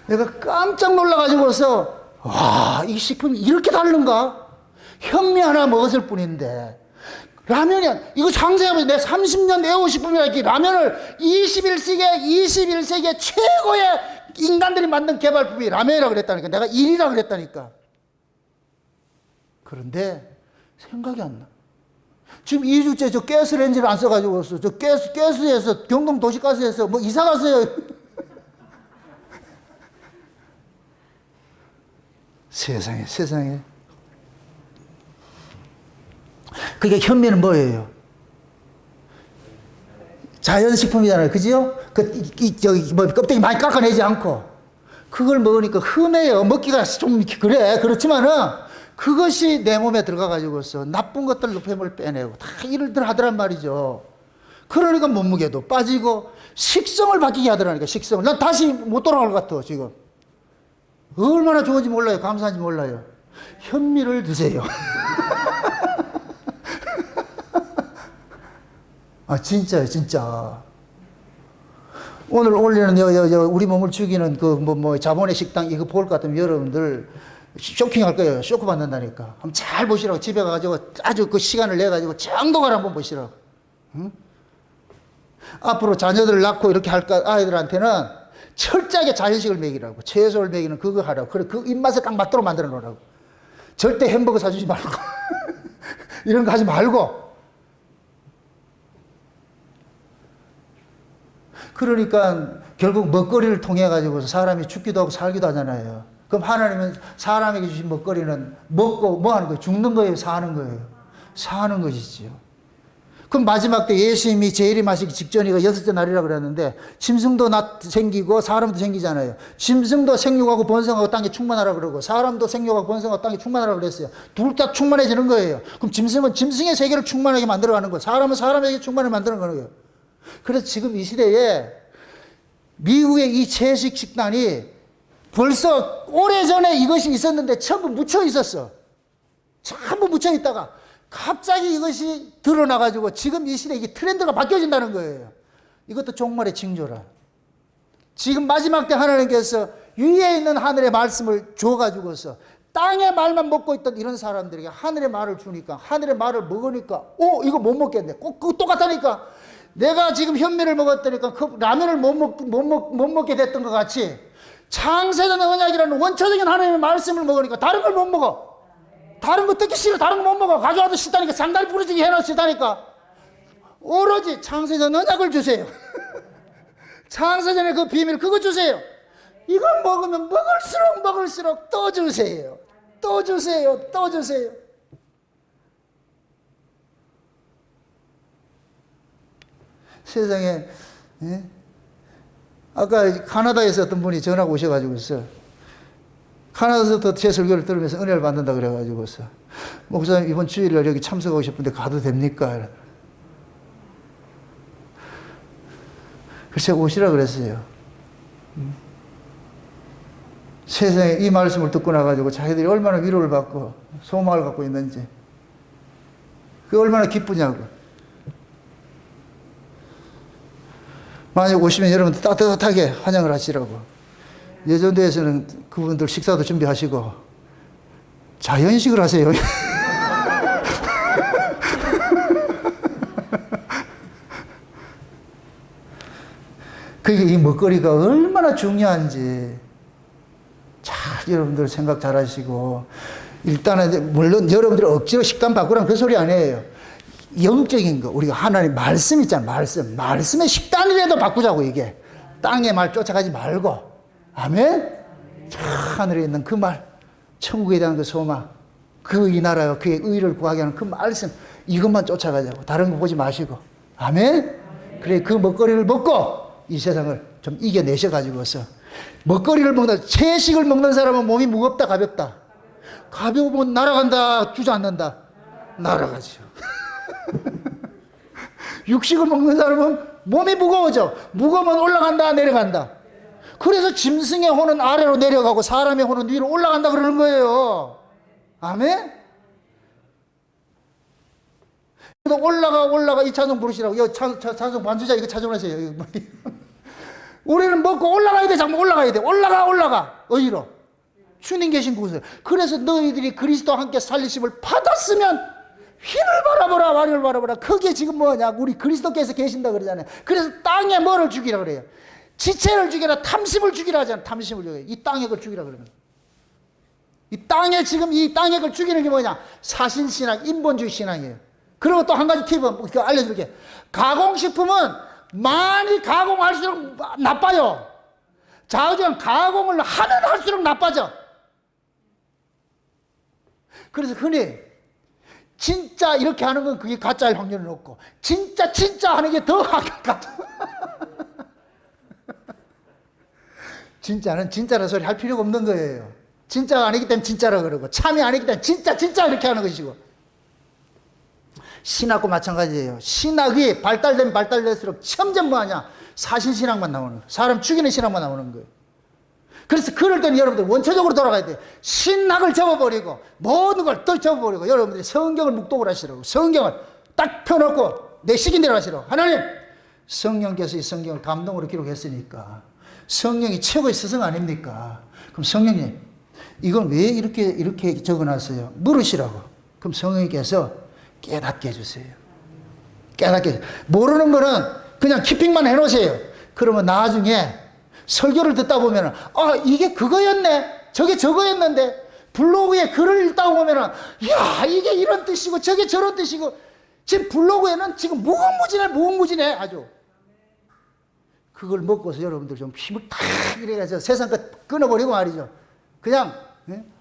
내가 깜짝 놀라가지고서 와, 이 식품이 이렇게 다른가? 현미 하나 먹었을 뿐인데 라면이 이거 상세하면 내가 30년 애호식품이라 이렇게 라면을 21세기의 최고의 인간들이 만든 개발품이 라면이라고 그랬다니까. 내가 일이라고 그랬다니까. 그런데 생각이 안 나. 지금 2주째 저 가스레인지를 안 써가지고 저 가스에서 경동 도시가스에서 뭐 이사 갔어요. 세상에. 그게 현미는 뭐예요? 자연식품이잖아요. 그지요? 껍데기 많이 깎아내지 않고. 그걸 먹으니까 흠해요. 먹기가 좀 그렇지만은 그것이 내 몸에 들어가가지고서 나쁜 것들 노폐물을 빼내고 다 일을 하더란 말이죠. 그러니까 몸무게도 빠지고 식성을 바뀌게 하더라니까. 식성을. 난 다시 못 돌아갈 것 같아 지금. 얼마나 좋은지 몰라요. 감사한지 몰라요. 현미를 드세요. 아 진짜요, 진짜. 오늘 올리는 우리 몸을 죽이는 그 자본의 식당 이거 볼 것 같으면 여러분들 쇼킹할 거예요. 쇼크 받는다니까. 한번 잘 보시라고. 집에 가가지고 아주 그 시간을 내가지고 정독을 한번 보시라고. 응? 앞으로 자녀들을 낳고 이렇게 할까 아이들한테는 철저하게 자연식을 먹이라고. 채소를 먹이는 그거 하라고. 그래, 그 입맛에 딱 맞도록 만들어 놓으라고. 절대 햄버거 사주지 말고. 이런 거 하지 말고. 그러니까 결국 먹거리를 통해 가지고 사람이 죽기도 하고 살기도 하잖아요. 그럼 하나님은 사람에게 주신 먹거리는 먹고 뭐 하는 거예요? 죽는 거예요? 사는 거예요? 사는 것이지요. 그럼 마지막 때 예수님이 재림하시기 직전이가 여섯째 날이라 그랬는데 짐승도 생기고 사람도 생기잖아요. 짐승도 생육하고 번성하고 땅에 충만하라 그러고 사람도 생육하고 번성하고 땅에 충만하라 그랬어요. 둘 다 충만해지는 거예요. 그럼 짐승은 짐승의 세계를 충만하게 만들어가는 거예요. 사람은 사람에게 충만을 만드는 거예요. 그래서 지금 이 시대에 미국의 이 채식 식단이 벌써 오래전에 이것이 있었는데 전부 묻혀 있었어. 전부 묻혀 있다가 갑자기 이것이 드러나가지고 지금 이 시대에 이게 트렌드가 바뀌어진다는 거예요. 이것도 종말의 징조라. 지금 마지막 때 하나님께서 위에 있는 하늘의 말씀을 줘가지고서 땅의 말만 먹고 있던 이런 사람들에게 하늘의 말을 주니까 하늘의 말을 먹으니까 이거 못 먹겠네. 꼭 똑같다니까. 내가 지금 현미를 먹었다니까 그 라면을 못 먹게 됐던 것 같이 창세전 언약이라는 원초적인 하나님의 말씀을 먹으니까 다른 걸 못 먹어. 다른 거 듣기 싫어. 다른 거 못 먹어. 가져와도 싫다니까. 상다리 부러지게 해놔도 싫다니까. 오로지 창세전 언약을 주세요. 창세전의 그 비밀 그거 주세요. 이걸 먹으면 먹을수록 또 주세요. 또 주세요. 또 주세요. 세상에 아까 카나다에서 어떤 분이 전화가 오셔가지고 있어요. 카나다에서도 제 설교를 들으면서 은혜를 받는다 그래가지고서 목사님 이번 주일날 여기 참석하고 싶은데 가도 됩니까? 그래서 오시라 그랬어요. 세상에 이 말씀을 듣고 나가지고 자기들이 얼마나 위로를 받고 소망을 갖고 있는지 그게 얼마나 기쁘냐고. 만약 오시면 여러분 따뜻하게 환영을 하시라고. 예전도에서는 그분들 식사도 준비하시고 자연식을 하세요. 그게 이 먹거리가 얼마나 중요한지 잘 여러분들 생각 잘 하시고 일단은 물론 여러분들이 억지로 식단 바꾸라는 그 소리 아니에요. 영적인 거 우리가 하나님 말씀 있잖아. 말씀의 식단이라도 바꾸자고. 이게 땅의 말 쫓아가지 말고 아멘. 하늘에 있는 그 말 천국에 대한 그 소망 그 이 나라와 그의 의를 구하게 하는 그 말씀 이것만 쫓아가자고. 다른 거 보지 마시고 아멘. 그래 그 먹거리를 먹고 이 세상을 좀 이겨내셔가지고서 먹거리를 먹는 채식을 먹는 사람은 몸이 무겁다 가볍다. 가벼우면 날아간다 주저앉는다. 날아가죠. 육식을 먹는 사람은 몸이 무거워져. 무거우면 올라간다 내려간다. 그래서 짐승의 혼은 아래로 내려가고 사람의 혼은 위로 올라간다 그러는 거예요. 아멘? 올라가 이 찬송 부르시라고. 찬송 반주자 이거 찬송하세요. 우리는 먹고 올라가야 돼. 잠깐 올라가야 돼. 올라가 어디로? 주님 계신 곳에. 그래서 너희들이 그리스도와 함께 살리심을 받았으면 휘를 바라보라 와리를 바라보라. 그게 지금 뭐냐? 우리 그리스도께서 계신다 그러잖아요. 그래서 땅에 뭐를 죽이라 그래요? 지체를 죽이라, 탐심을 죽이라 하잖아요. 탐심을 죽이라. 이 땅의 걸 죽이라 그러는 거예요. 이 땅에 지금 이 땅의 걸 죽이는 게 뭐냐? 사신신앙, 인본주의 신앙이에요. 그리고 또 한 가지 팁은 알려줄게. 가공식품은 많이 가공할수록 나빠요. 좌우지간 가공을 하면 할수록 나빠져. 그래서 흔히 진짜 이렇게 하는 건 그게 가짜일 확률이 높고 진짜 하는 게 더 가짜. 진짜는 진짜라는 소리 할 필요가 없는 거예요. 진짜가 아니기 때문에 진짜라 그러고 참이 아니기 때문에 진짜 이렇게 하는 것이고. 신학과 마찬가지예요. 신학이 발달되면 발달될수록 점점 뭐하냐? 사신신학만 나오는 거예요. 사람 죽이는 신학만 나오는 거예요. 그래서 그럴 때는 여러분들 원초적으로 돌아가야 돼요. 신학을 접어버리고 모든 걸 또 접어버리고 여러분들이 성경을 묵독을 하시라고. 성경을 딱 펴놓고 내 시킨대로 하시라고. 하나님 성령께서 이 성경을 감동으로 기록했으니까 성령이 최고의 스승 아닙니까? 그럼 성령님 이건 왜 이렇게 적어놨어요? 물으시라고. 그럼 성령님께서 깨닫게 해주세요. 깨닫게 해주세요. 모르는 거는 그냥 키핑만 해놓으세요. 그러면 나중에 설교를 듣다 보면은 이게 그거였네. 저게 저거였는데 블로그에 글을 읽다 보면은 야 이게 이런 뜻이고 저게 저런 뜻이고 지금 블로그에는 지금 무궁무진해 아주. 그걸 먹고서 여러분들 좀 힘을 탁 이래가지고 세상 것 끊어버리고 말이죠. 그냥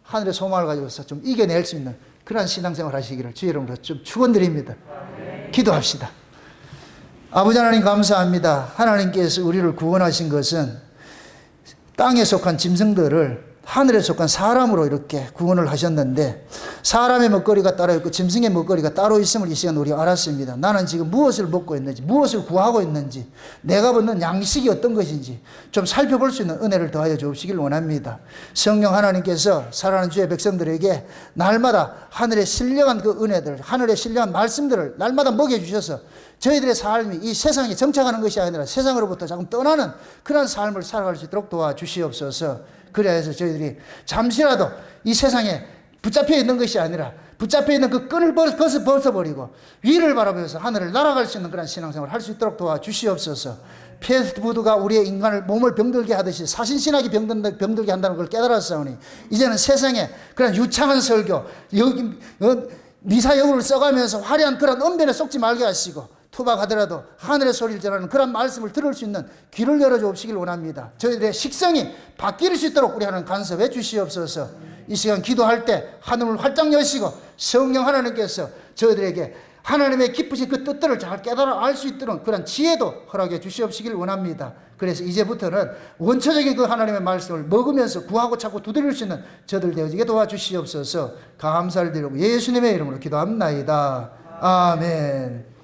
하늘의 소망을 가지고서 좀 이겨낼 수 있는 그런 신앙생활 하시기를 주의 이름으로 좀 축원드립니다. 기도합시다. 아버지 하나님 감사합니다. 하나님께서 우리를 구원하신 것은 땅에 속한 짐승들을 하늘에 속한 사람으로 이렇게 구원을 하셨는데, 사람의 먹거리가 따로 있고 짐승의 먹거리가 따로 있음을 이 시간 우리 알았습니다. 나는 지금 무엇을 먹고 있는지, 무엇을 구하고 있는지, 내가 먹는 양식이 어떤 것인지 좀 살펴볼 수 있는 은혜를 더하여 주시길 원합니다. 성령 하나님께서 사랑하는 주의 백성들에게 날마다 하늘의 신령한 그 은혜들, 하늘의 신령한 말씀들을 날마다 먹여주셔서 저희들의 삶이 이 세상에 정착하는 것이 아니라 세상으로부터 조금 떠나는 그런 삶을 살아갈 수 있도록 도와주시옵소서. 그래야 해서 저희들이 잠시라도 이 세상에 붙잡혀 있는 것이 아니라 붙잡혀 있는 그 끈을 벗어버리고 위를 바라보면서 하늘을 날아갈 수 있는 그런 신앙생활을 할 수 있도록 도와주시옵소서. 패스트푸드가 우리의 인간을 몸을 병들게 하듯이 사신신학이 병들게 한다는 걸 깨달았사오니 이제는 세상에 그런 유창한 설교, 미사여구를 써가면서 화려한 그런 언변에 속지 말게 하시고 투박하더라도 하늘의 소리를 전하는 그런 말씀을 들을 수 있는 귀를 열어주시길 원합니다. 저희들의 식성이 바뀔 수 있도록 우리 하나님 간섭해 주시옵소서. 이 시간 기도할 때 하늘을 활짝 여시고 성령 하나님께서 저희들에게 하나님의 깊으신 그 뜻들을 잘 깨달아 알 수 있도록 그런 지혜도 허락해 주시옵시길 원합니다. 그래서 이제부터는 원초적인 그 하나님의 말씀을 먹으면서 구하고 찾고 두드릴 수 있는 저들 되어지게 도와주시옵소서. 감사를 드리고 예수님의 이름으로 기도합나이다. 아멘.